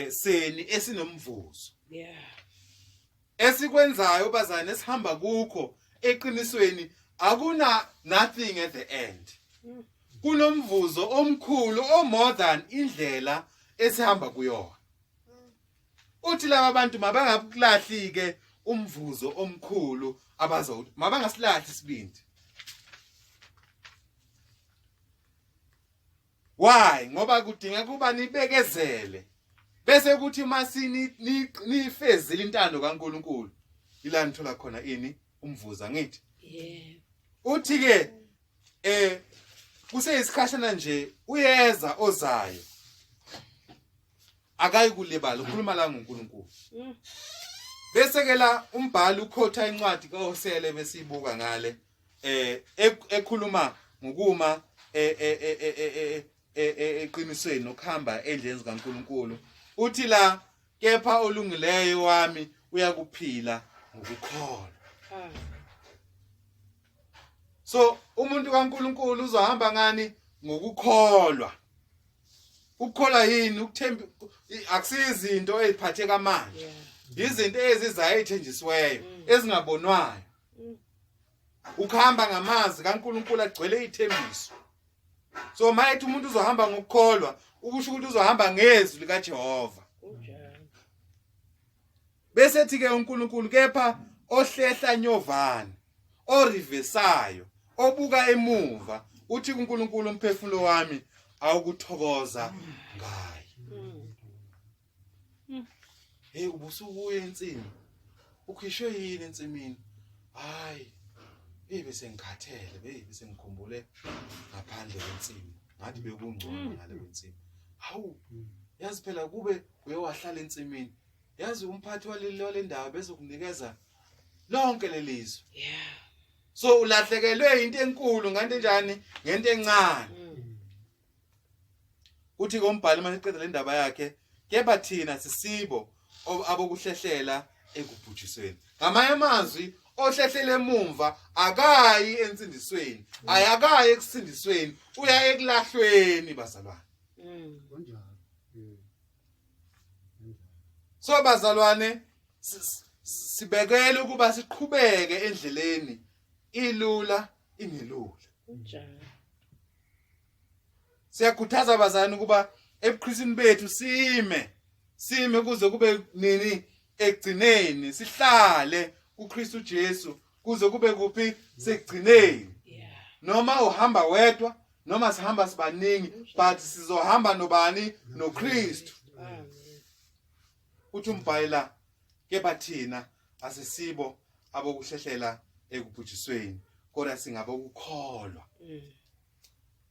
seni esinomvuzo. Esikwenzayo bazane esihamba kukho eqinisweni akuna nothing at the end. Kunomvuzo omkhulu more than indlela esihamba kuyona. Uthi laba bantu mabangakulahli ke umvuzo omkhulu abazawuthi mabangasilahli isibindi. Why? Ngoba kudinga kuba nibekezele bese kuthi masini nifezile intando kaNkuluNkulu ila nithola khona ini umvuzo ngithi. Uthi ke kuseyisikhashana nje uyeza ozayo akayikulibala ukhuluma la ngoNkulunkulu. Bese ke la umbhalo ukhotha incwadi kaHosele besibuka ngale ekhuluma ngokuma eqinisweni nokuhamba endleleni zikaNkulunkulu. Uthi la kepha olungileyo wami uyakuphila ngokukholwa. So umuntu kaNkulunkulu uzohamba ngani ngokukholwa. Ukukholwa yini ukuthemba akusizinto eziphatheka manje. Izinto ezizayo ezithenjisiweyo ezingabonwayo. Ukuhamba ngamazwi kaNkulunkulu agcwele ithembiso. So mayithi umuntu uzohamba ngokukholwa ukusho ukuthi uzohamba ngezwi likaJehova. Bese ethi ke uNkulunkulu kepha ohlehla nyovana orivesayo obuka emuva uthi uNkulunkulu umphefumulo wami awukuthokoza ngaye. Hey ubusukuye insimi ukhishwe yini ensimini hayi bese ngikhathele bese ngikhumbule ngaphandle kwensimi ngathi bekungcono ngale kwensimi. Hawu yazi phela kube uyewahlala ensimini yazi umphathi wale ndawo bese ukunikeza lonke lelizwe. So ulahlekelwe into enkulu ngante njani ngento encane. Uthi kombhali manje eqeda le ndaba yakhe kepha thina sisibo abokuhlehlela ekubhujisweni. Ngamanye amazwi ohlehlela emumva akayi ensindisweni ayakayi ekusindisweni uya ekulahlweni bazalwane. So bazalwane sibekele ukuba siqhubeke endleleni ilula ingelula. Siyakhuthaza bazalwane ukuba ebuKhristini bethu sime kuze kube nini egcineni sihlale uKristu Jesu kuze kube kuphi segcineni. Noma uhamba wedwa noma sihamba sibaningi but sizohamba nobani noKristu. Uthi umbhayela kepha thina asisibo abokuhlehlela ekubhujisweni kodwa singabe ukukholwa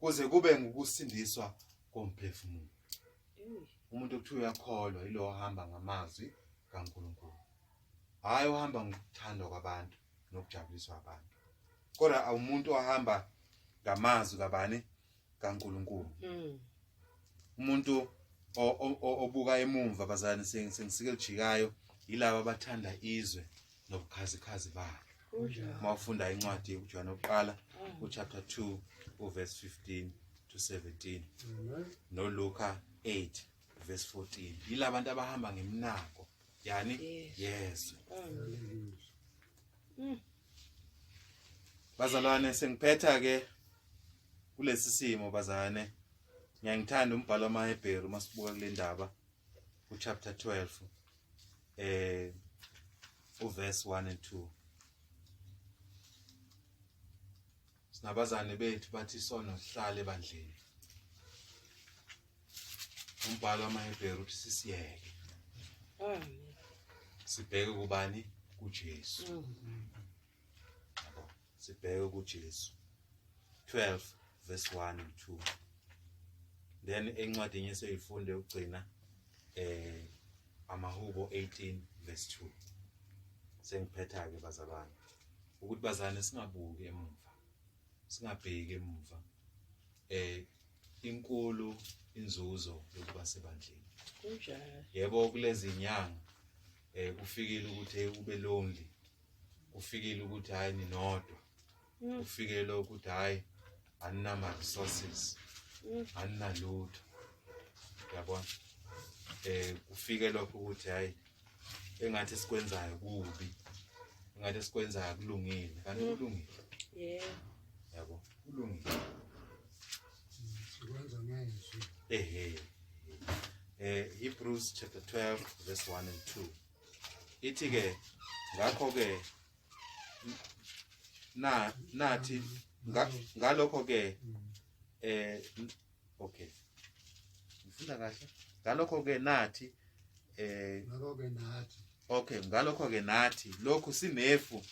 kuze kube ngokusindiswa komphefumulo. Umuntu okuthiwa uyakholwa yilo ohamba ngamazwi kaNkulunkulu, hayi ohamba ngokuthandwa kwabantu nokujabuliswa abantu, kodwa awumuntu ohamba ngamazwi kabani kaNkulunkulu. Umuntu obuka emumva bazana sengisike lijikayo yilabo abathanda izwe nobukhazikhazi balo. Mawufunda incwadi yokuJohn oqala chapter 2 verse 15 to 17 no Luka 8 verse 14. Yilabo abantu abahamba ngemnako yani yes. Bazalwane sengiphetha ke kulesi simo bazane. Ngiyangithanda umbhalo wamaHebheru masibuka kule ndaba chapter 12 verse 1 and 2. Sinabazane bethu bathi sona sihlale ebandleni. Umbhalo wamaHebheru uthi sisiyeke. Sibheke kubani? kuJesu. Sibheke kuJesu. 12 verse 1 and 2. Then encwadini yesifunde ukugcina amaHubo 18 verse 2. Sengiphetha ke bazalwane ukuthi bazane singabuki emuva. Singabheki emuva. Inkulu inzuzo yokuba sebandleni. Kunjalo. Yebo kulezi inyanga ufikile ukuthi ube lonely. Ufikile ukuthi hayi ninodwa. Ufikile ukuthi hayi anina resources. Anina-lutho. Yabona? Ufike lokho ukuthi hayi engathi sikwenzayo kubi. Engathi sikwenzayo kulungile. Kanti kulungile. Yeah. Yabo, kulungile. Sikwenza ngezwi. Hebrews chapter 12 verse 1 and 2. Ithi ke ngakho ke nathi ngalokho ke okay. Ngifunda kahle. Ngalokho ke nathi okay, ngalokho ke nathi lokhu sinefu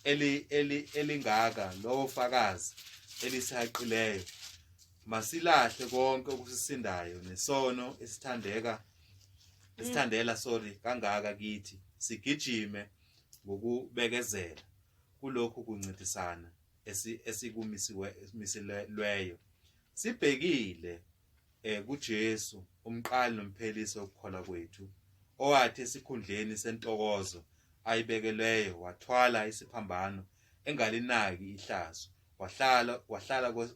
elingaka lo ufakazi elisaqileyo. Masilahle konke okusisindayo nesono esithandela kangaka kithi. Sigijime ngokubekezela kulokhu kuncintisana esikumisilweyo. Sibhekile kuJesu umqali nomphelisi wokukholwa kwethu, owathi esikhundleni sentokozo ayibekeleyo wathwala isiphambano engalinaki ihlazo, wahlala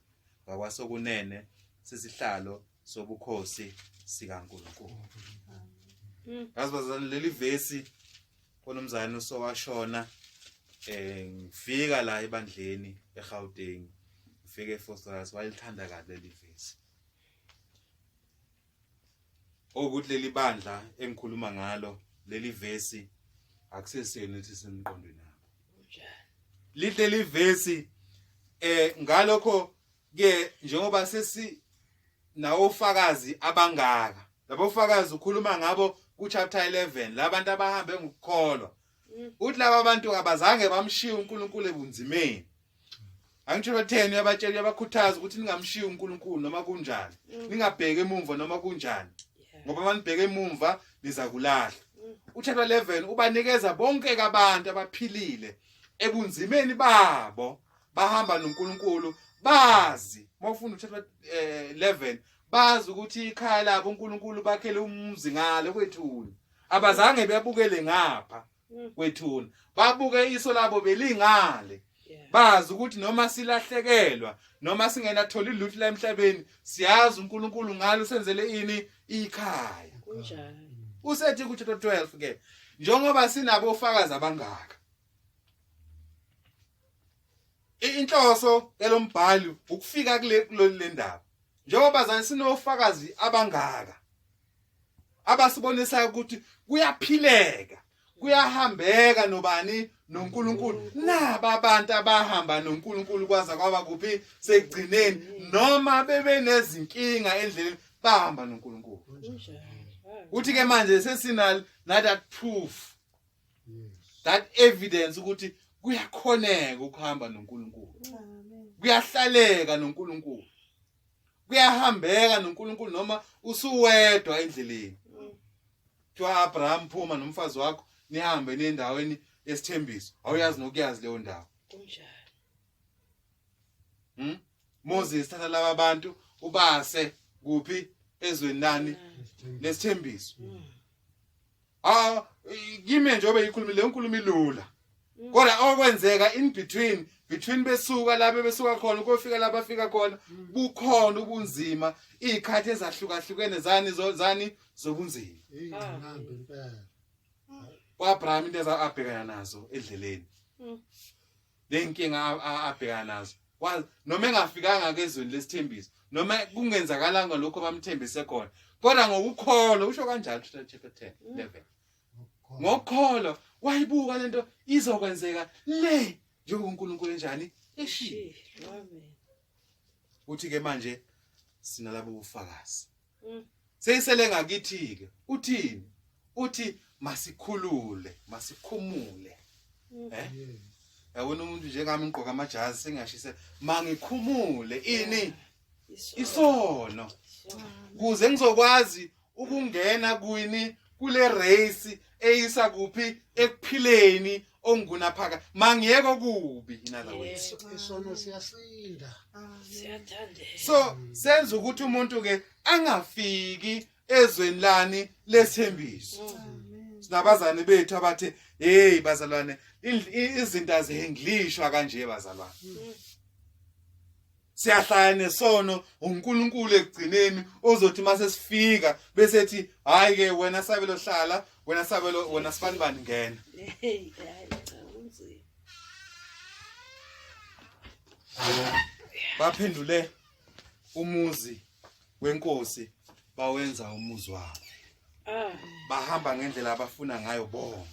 ngakwasokunene sesihlalo sobukhosi sikaNkulunkulu. Ngazibazana leli vesi konomzana usowashona ngifika la ebandleni eGauteng, ngifike eFosters walithanda kahle leli vesi. Ukuthi leli bandla engikhuluma ngalo leli vesi akuseseni ukuthi semqondweni nabo. Lihle leli vesi ngalokho ke njengoba sesi nawo ufakazi abangaka. Labo ufakazi ukhuluma ngabo ku chapter 11 labantu abahambe ngokukholwa. Uthi laba abantu abazange bamshiya uNkulunkulu ebunzimeni. Angitsho 10 yabatshela yabakhuthaza ukuthi ningamshiya uNkulunkulu noma kunjani. Ningabheke emumva noma kunjani. Ngoba manibheke emumva niza kulahla. Uchapter 11 ubanikeza bonke abantu abaphilile ebunzimeni babo bahamba noNkulunkulu bazi. Mawufuna uchapter 11 bazi ukuthi ikhaya labo uNkulunkulu bakhele umuzi ngale kwethuna. Abazange bebukele ngapha kwethuna. Babuke iso labo belingale. Bazi ukuthi noma silahlekelwa noma singenatholi lutho la emhlabeni siyazi uNkulunkulu ngalo senzele ini ikhaya. Kunjalo. Usethi ku chapter 12 ke njengoba sinabo ufakazi abangaka. Inhloso yelombhalo ukufika kule ndaba. Njengoba zani sinofakazi abangaka abasibonisa ukuthi kuyaphileka, kuyahambeka nobani noNkulunkulu. Naba abantu abahamba noNkulunkulu kwaza kwaba kuphi sekugcineni noma bebe nezinkinga endleleni bahamba noNkulunkulu. Uthi ke manje sesina that proof, that evidence ukuthi kuyakhoneka ukuhamba noNkulunkulu. Amen. Kuyahlaleka noNkulunkulu. Kuyahambeka noNkulunkulu noma usuwedwa endleleni. Kuthiwa Abraham phuma nomfazi wakho nihambe nendaweni yesithembiso. Awuyazi nokuyazi leyo ndawo. Kunjani? Moses thatha laba abantu ubase kuphi ezweni nani lesithembiso. Kimi njengoba ikhulumile lenkulumo ilula. Kodwa okwenzeka in between besuka lapho besuka khona ukufika lapho afika khona bukhona ubunzima izikhathi ezahlukahlukene zani zobunzima. Inambe impela. uAbraham into abhekana nazo endleleni lenkinga abhekana nazo noma engafikanga kezweni lesithembiso noma kungenzakalanga lokho bamthembise khona kodwa ngokukholwa usho kanjalo chapter 10:11 ngokholwa wayibuka lento izokwenzeka le njengoba uNkulunkulu enjani eshilo. Amen. Uthi ke manje sinalabo ubufakazi seyisele ngakithi ke uthini uthi masikhulule masikhumule yabona umuntu njengami ngqoka amajazi sengashise mangikhumule ini isono kuze ngizokwazi ukungena kuyini kule race eyisa kuphi ekuphileni ongunaphaka mangiyeke kubi in other words. Isono siyasinda. Siyathandeka. So senza ukuthi umuntu ke angafiki ezweni lani lesithembiso. Sinabazane bethu abathi hey bazalwane izinto azihenglishwa kanje bazalwane. Siyahlala nesono uNkulunkulu ekugcineni ozothi mase sifika bese ethi hayi ke wena sabelo hlala wena sabelo wena sifani bani ngena. Hey, cha unzima. Baphendule umuzi wenkosi bawenza umuzi wabo. Bahamba ngendlela abafuna ngayo bona.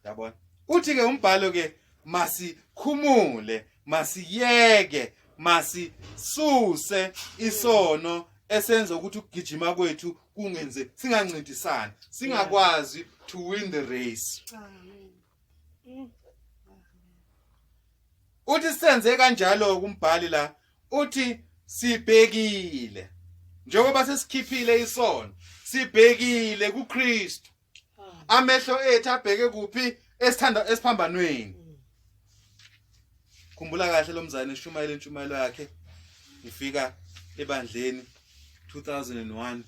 Yabona? Uthi ke umbhalo ke masikhumule, masiyeke, masisuse isono esenza ukuthi ukugijima kwethu kungenze singancintisani, singakwazi to win the race. Amen. Uthi senze kanjalo kumbhali la, uthi sibhekile. Njengoba sesikhiphile isono, sibhekile kuKristu. Amehlo ethu abheke kuphi esiphambanweni. Khumbula kahle lo mzane eshumayela intshumayelo yakhe ngifika ebandleni 2001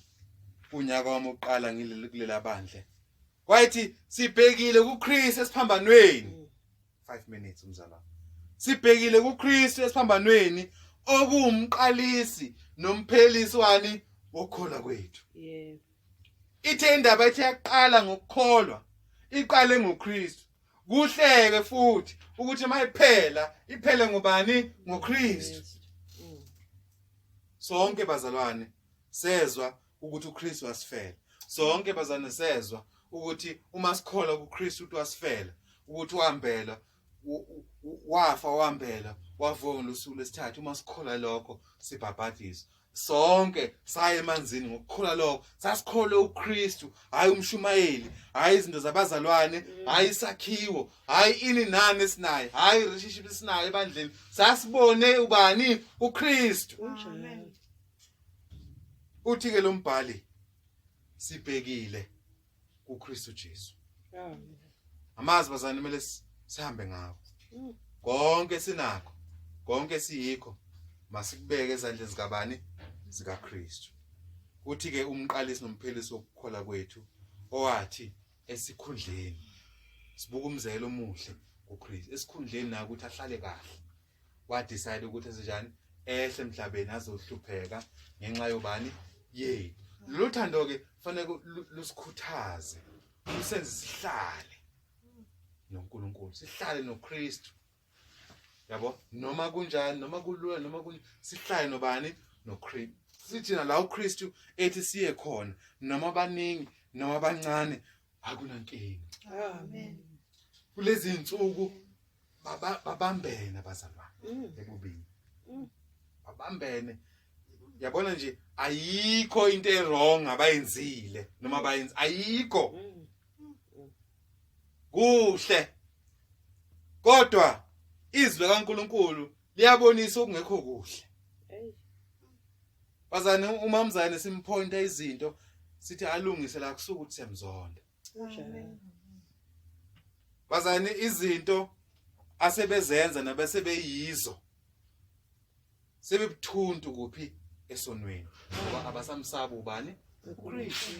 unyaka wami oqala kulela bandle. Kwathi sibhekile kuKristu esiphambanweni. 5 minutes umzala. Sibhekile kuKristu esiphambanweni okuwumqalisi nomphelisi wani wokholwa kwethu. Yebo. Ithe indaba ethi yaqala ngokukholwa, iqale ngoKristu. Kuhleke futhi ukuthi mayiphela, iphele ngobani? ngoKristu. Sonke bazalwane sezwa ukuthi uKristu wasifela. Sonke bazalwane sezwa ukuthi uma sikholwa kuKristu uthi wasifela, ukuthi uhambela wafa wahambela wavuka ngosuku lesithathu uma sikholwa lokho sibhabhadizwa. Sonke saye emanzini ngokukholwa lokho sasikholwe uKristu hayi umshumayeli hayi izinto zabazalwane hayi isakhiwo hayi ini nani esinayo hayi relationship esinayo ebandleni sasibone ubani uKristu. Amen. Uthi ke lo mbhali sibhekile kuKristu Jesu. Amen. Amazi bazane kumele sihambe ngawo. Konke sinakho konke siyikho masikubeke ezandleni zikabani zikaKristu. Uthi ke umqalisi nomphelisi wokukholwa kwethu owathi esikhundleni sibuka umzekelo omuhle kuKristu esikhundleni na ukuthi ahlale kahle wa decide ukuthi esenjani ehle emhlabeni azohlupheka ngenxa yobani ye lo thando ke fanele lusikhuthaze usenze sihlale noNkulunkulu sihlale noKristu. Yabo noma kunjani noma kulula noma sihlale nobani noKristu. Sithi la uKristu ethi siye khona noma baningi noma bancane akunankinga. Amen. Kulezi insuku babambene bazalwane ekubini. Babambene. Yabona nje ayikho into errong abayenzile noma bayenza ayikho. Kuhle. kodwa izwi kaNkuluNkulu liyabonisa okungekho kuhle. Hey. Bazane umamzane simphointa izinto sithi alungise la kusuka ukuthi siyamzonda. Kunjalo. Bazane izinto asebezenza nabesebeyizo sebebuthuntu kuphi esonweni ngoba abasamsaba ubani uKristu.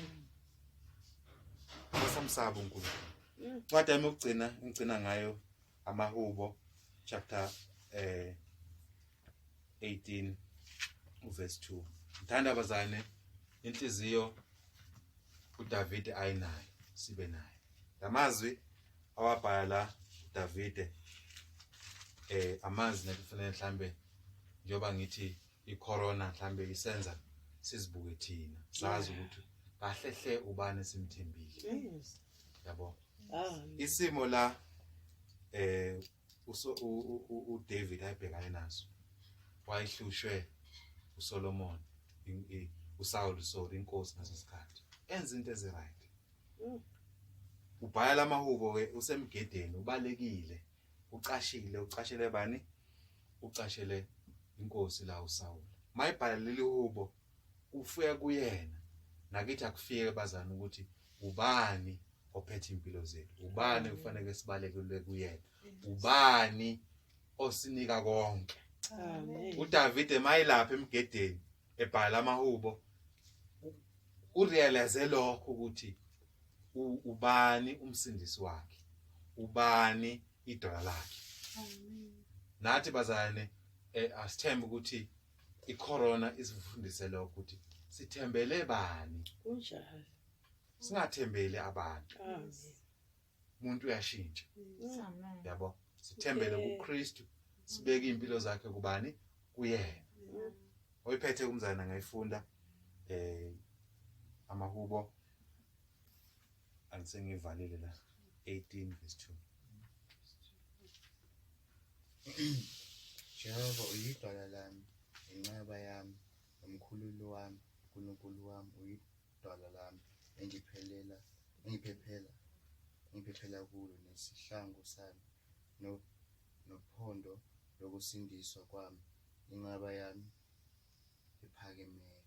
Abasamsaba uNkulunkulu. Ncwadi yami yokugcina ngicina ngayo amaHubo chapter 18 verse 2. Ngithanda bazane inhliziyo uDavid ayinayo sibe nayo. Lamazwi awabhala David amazwi nakufanele mhlambe njoba ngithi icorona mhlambe isenza sizibuke thina sazi ukuthi kahlehle ubani simthembile. Yes. Yabo. Amen. Isimo la uDavid ayibhekane naso wayihlushwe uSolomon uSaul sorry inkosi ngasesikhathi enza into eziright. Ubhala amaHubo ke usemgedeni ubalekile ucashile bani ucashele inkosi la uSaul mayibhala leli hubo ufika kuyena nakithi akufike bazana ukuthi ubani ophethe impilo zethu ubani kufanele sibalekele kuyena ubani osinika konke. Amen. uDavid emayilapha emgedeni ebhala amaHubo urealize lokho ukuthi ubani umsindisi wakhe ubani idola lakhe. Nathi bazane asithembe ukuthi icorona isifundise lokho ukuthi sithembele bani Kunjalo. singathembeli abantu. Amen. Umuntu uyashintsha Amen. yabo sithembele kuKristu sibeke impilo zakhe kubani kuyena. Oyiphethe kumzana ngayifunda amaHubo angisengivalile la 18 verse 2. Jehova uyidola lami, inqaba yami, umkhululo wami, uNkulunkulu wami uyidola lami, engiphephela kulo nesihlangu sami, nophondo lokusindiswa kwami, inqaba yami ephakemela.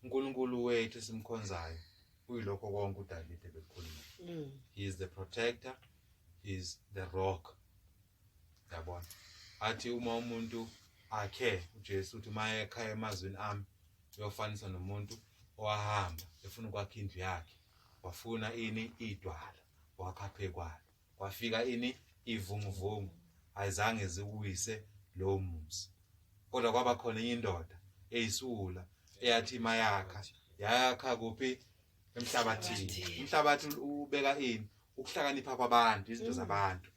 uNkulunkulu wethu simkhonzayo uyilokho konke uDavid ebekhuluma. He is the protector, he is the rock. Yabona athi uma umuntu akhe uJesu uthi maye ekhaya emazweni ami uyofanisa nomuntu owahamba efuna ukwakha indlu yakhe wafuna ini idwala wakhaphe kwalo kwafika ini ivunguvungu ayizange zikuyise lo muzi kodwa kwaba khona indoda eyisula eyathi mayakha kuphi emhlabathini. Umhlabathi ubeka ini ukuhlakanipha kwabantu izinto zabantu.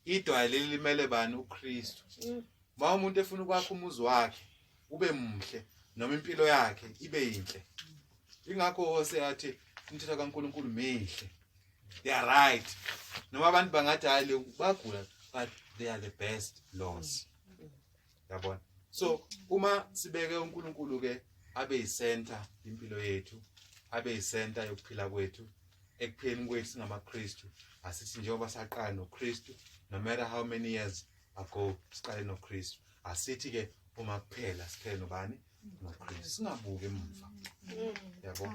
Idwala leli limele bani uKristu. Uma umuntu efuna ukwakha umuzi wakhe ube muhle noma impilo yakhe ibe yinhle. Ingakho Hose athi umthetho kaNkuluNkulu mihle. They are right. Noma abantu bangathi hayi bagula but they are the best laws. Yabona. So uma sibeke uNkulunkulu ke abe yicenter impilo yethu, abe yicenter yokuphila kwethu, ekupheni kwethu singamaKristu, asithi njengoba saqala noKristu, no matter how many years ago siqale noKristu, asithi ke uma kuphela siphele nobani noKristu. Singabuki emuva. Yabo.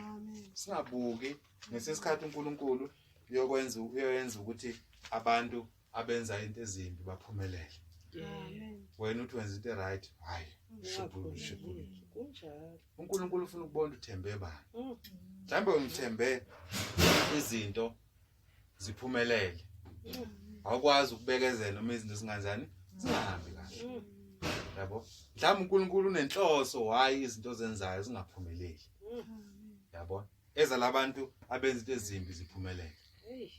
Singabuki ngesikhathi uNkulunkulu uyoyenza ukuthi abantu abenza into ezimbi baphumelele. Amen. Wena uthi wenza into right, hayi. Kunjalo. uNkulunkulu ufuna ukubona uthembe bani. Mhlambe umthembe izinto ziphumelele. Awukwazi ukubekezela noma izinto zinganjani zingahambi kahle. Yabo. Mhlawumbe uNkulunkulu unenhloso why izinto zenzayo zingaphumeleli. Yabo. Eza labantu abenza izinto ezimbi ziphumelele. Hey.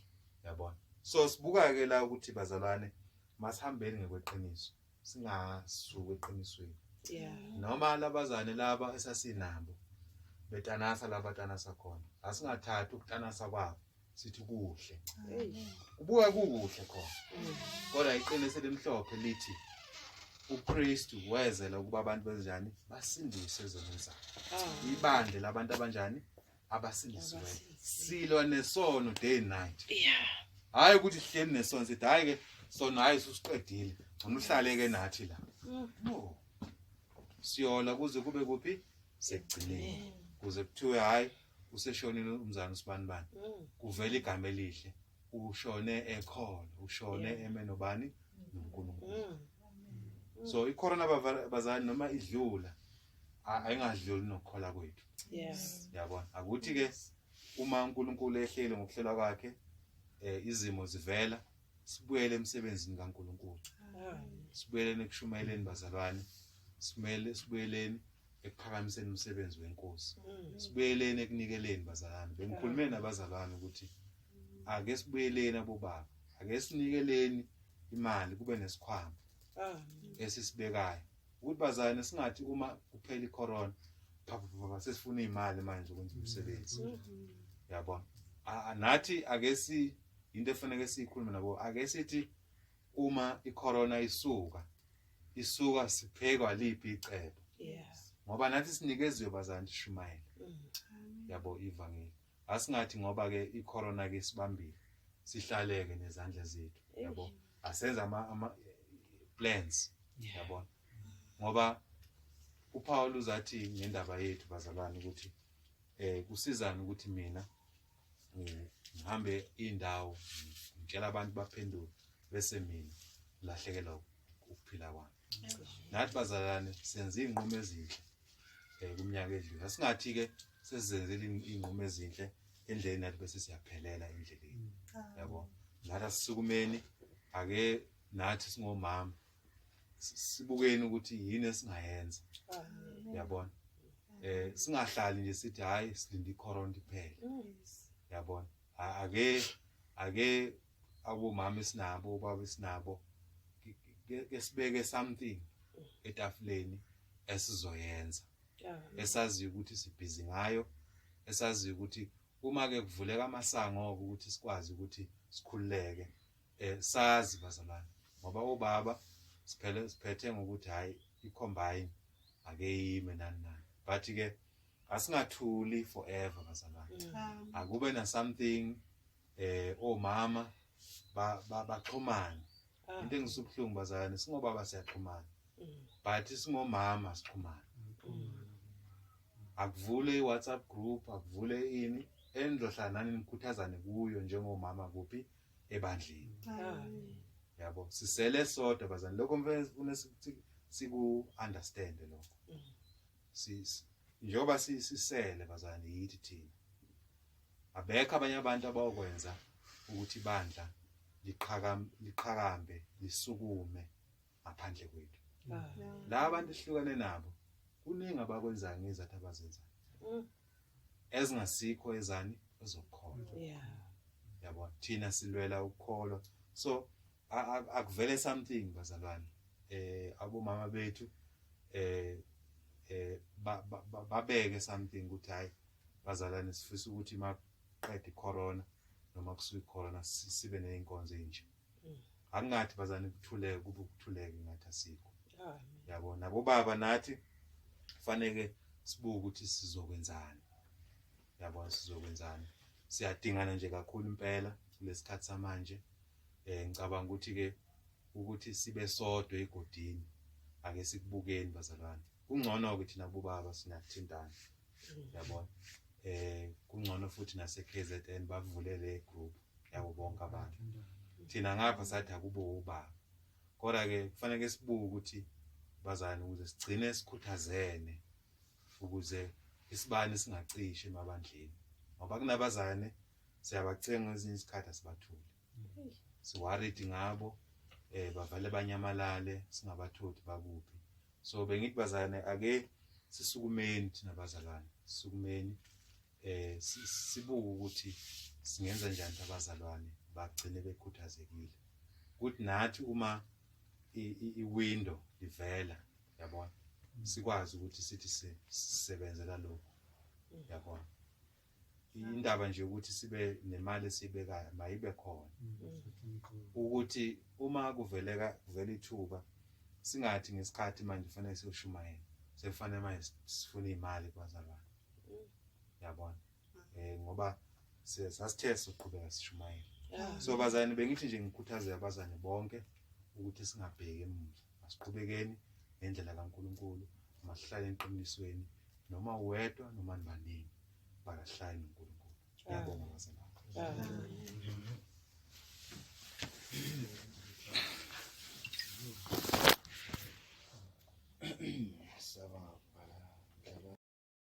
Yabo. So sibuka ke la ukuthi bazalwane masihambeni ngekweqiniso. Singasuki eqinisweni. Yeah. Noma labazane laba esasinabo betanasa labatanasa khona asingathatha ukutanasa kwabo sithi kuhle Hey. kubuka kuhle khona kodwa iqiniso elimhlophe lithi uKristu wezela ukuba abantu benjani basindiswe ezonweni zabo. Ibandle labantu abanjani abasindisiwe silwa nesono day and night. Yeah. hayi ukuthi sihleli nesona sithi hayi ke sona hayi susiqedile ngona uhlaleke nathi la no siyola kuze kube kuphi sekugcineni kuze kuthiwe hayi useshonile umzana usibanibani kuvela igama elihle ushone ekhona ushone emenobani noNkulunkulu so icorona bazali noma idlula ayingadluli nokukhola kwethu yabona akuthi ke uma uNkulunkulu ehlele ngokuhlela kwakhe izimo zivela sibuyele emsebenzini kaNkulunkulu sibuyeleni ekushumayeleni bazalwane sibuyeleni ekuphakamiseni umsebenzi wenkosi sibuyeleni ekunikeleni bazalwane bengikhulume nabazalwane ukuthi ake sibuyeleni abobaba ake sinikeleni imali kube nesikhwama esisibekayo ukuthi bazalwane singathi uma kuphela icorona phapha sesifuna imali manje ukwenza umsebenzi yabona nathi ake into efanele siyikhulume nabo ake sithi uma icorona isuka siphekwa liphi icebo ngoba nathi sinikezwe bazalwane sishumayela yabo ivangeli asingathi ngoba ke icorona ke sibambile sihlaleke nezandla zethu yabo asenza ama plans yabona ngoba uPaul uzathi ngendaba yethu bazalwane ukuthi kusizana ukuthi mina ngihambe indawo ngitshela abantu baphendule bese mina lahlekelwa ukuphila kwami nathi bazalwane senza izinqumo ezinhle kuminyaka edlule asingathi ke sesizenzele izinqumo ezinhle endleleni nathi bese siyaphelela endleleni yabo nathi asisukumeni ake nathi singomama sibukeni ukuthi yini esingayenza yabona singahlali nje sithi hayi silinde icorona iphele yabona ake abomama esinabo obaba esinabo ke sibeke something etafuleni esizoyenza esazi ukuthi sibhizi ngayo esazi ukuthi uma ke kuvuleka amasango ukuthi sikwazi ukuthi sikhululeke sazi bazalwane ngoba obaba siphethe ngokuthi hayi icombine ake yime nani but ke asingathuli forever bazalwane akube na something omama baxhumane into engisubuhlungu bazalwane singobaba siyaxhumana but singomama sixhumana akuvule iWhatsApp group akuvule ini endohlala nani nikhuthazane kuyo njengomama kuphi ebandleni yabo sisele sodwa bazalwane lokho mfuna siku understand lokho njengoba sisele bazalwane yithi thina abekho abanye abantu abakwenza ukuthi ibandla liqhakambe lisukume ngaphandle kwethu la abantu sihlukane nabo kuningi abakwenzayo ngezathu abazenza ezingasikho ezani ezokukholwa yabo thina silwela ukukholwa so akuvele something bazalwane abomama bethu babeke something ukuthi hayi bazalwane sifisa ukuthi maqede icorona noma kusuka icorona sibe neinkonzo enje akungathi bazalwane kuthuleke kube ukuthuleke ngathi asikho yabo nabo baba nathi kufanele sibuke ukuthi sizokwenzani yabo sizokwenzani siyadingana nje kakhulu impela kulesikhathi samanje ngicabanga ukuthi ke ukuthi sibe sodwa egodini ake sikubukeni bazalwane kungcono ukuthi nabo baba sinathintana yabona kungcono futhi nase KZN bavulele igroup yabo bonke abantu thina ngapha sathi akubo ubaba kodwa ke kufanele sibuke ukuthi bazalwane ukuze sigcine sikhuthazene ukuze isibani singacishi emabandleni ngoba kunabazane siyabacenga ezinye isikhathi asibathuli siworried ngabo bavale banyamalale singabathothi bakuphi so bengithi bazalwane ake sisukumeni thina bazalwane sisukumeni sibuke ukuthi singenza njani abazalwane bagcine bekhuthazekile ukuthi nathi uma iwindow livela yabona sikwazi ukuthi sithi sisebenzela lokho yabona indaba nje ukuthi sibe nemali esibekayo mayibe khona ukuthi uma kuvela ithuba singathi ngesikhathi manje kufanele siyoshumayela sekufanele manje sifune imali kwazalwane yabona ngoba sasithe siqhubeka sishumayela So bazane bengithi nje ngikhuthaze abazane bonke ukuthi singabheki emuva, asiqhubekeni ngendlela kaNkuluNkulu, masihlale eqinisweni noma uwedwa noma nibaningi, bakahlale noNkulunkulu. Ngiyabonga bazane.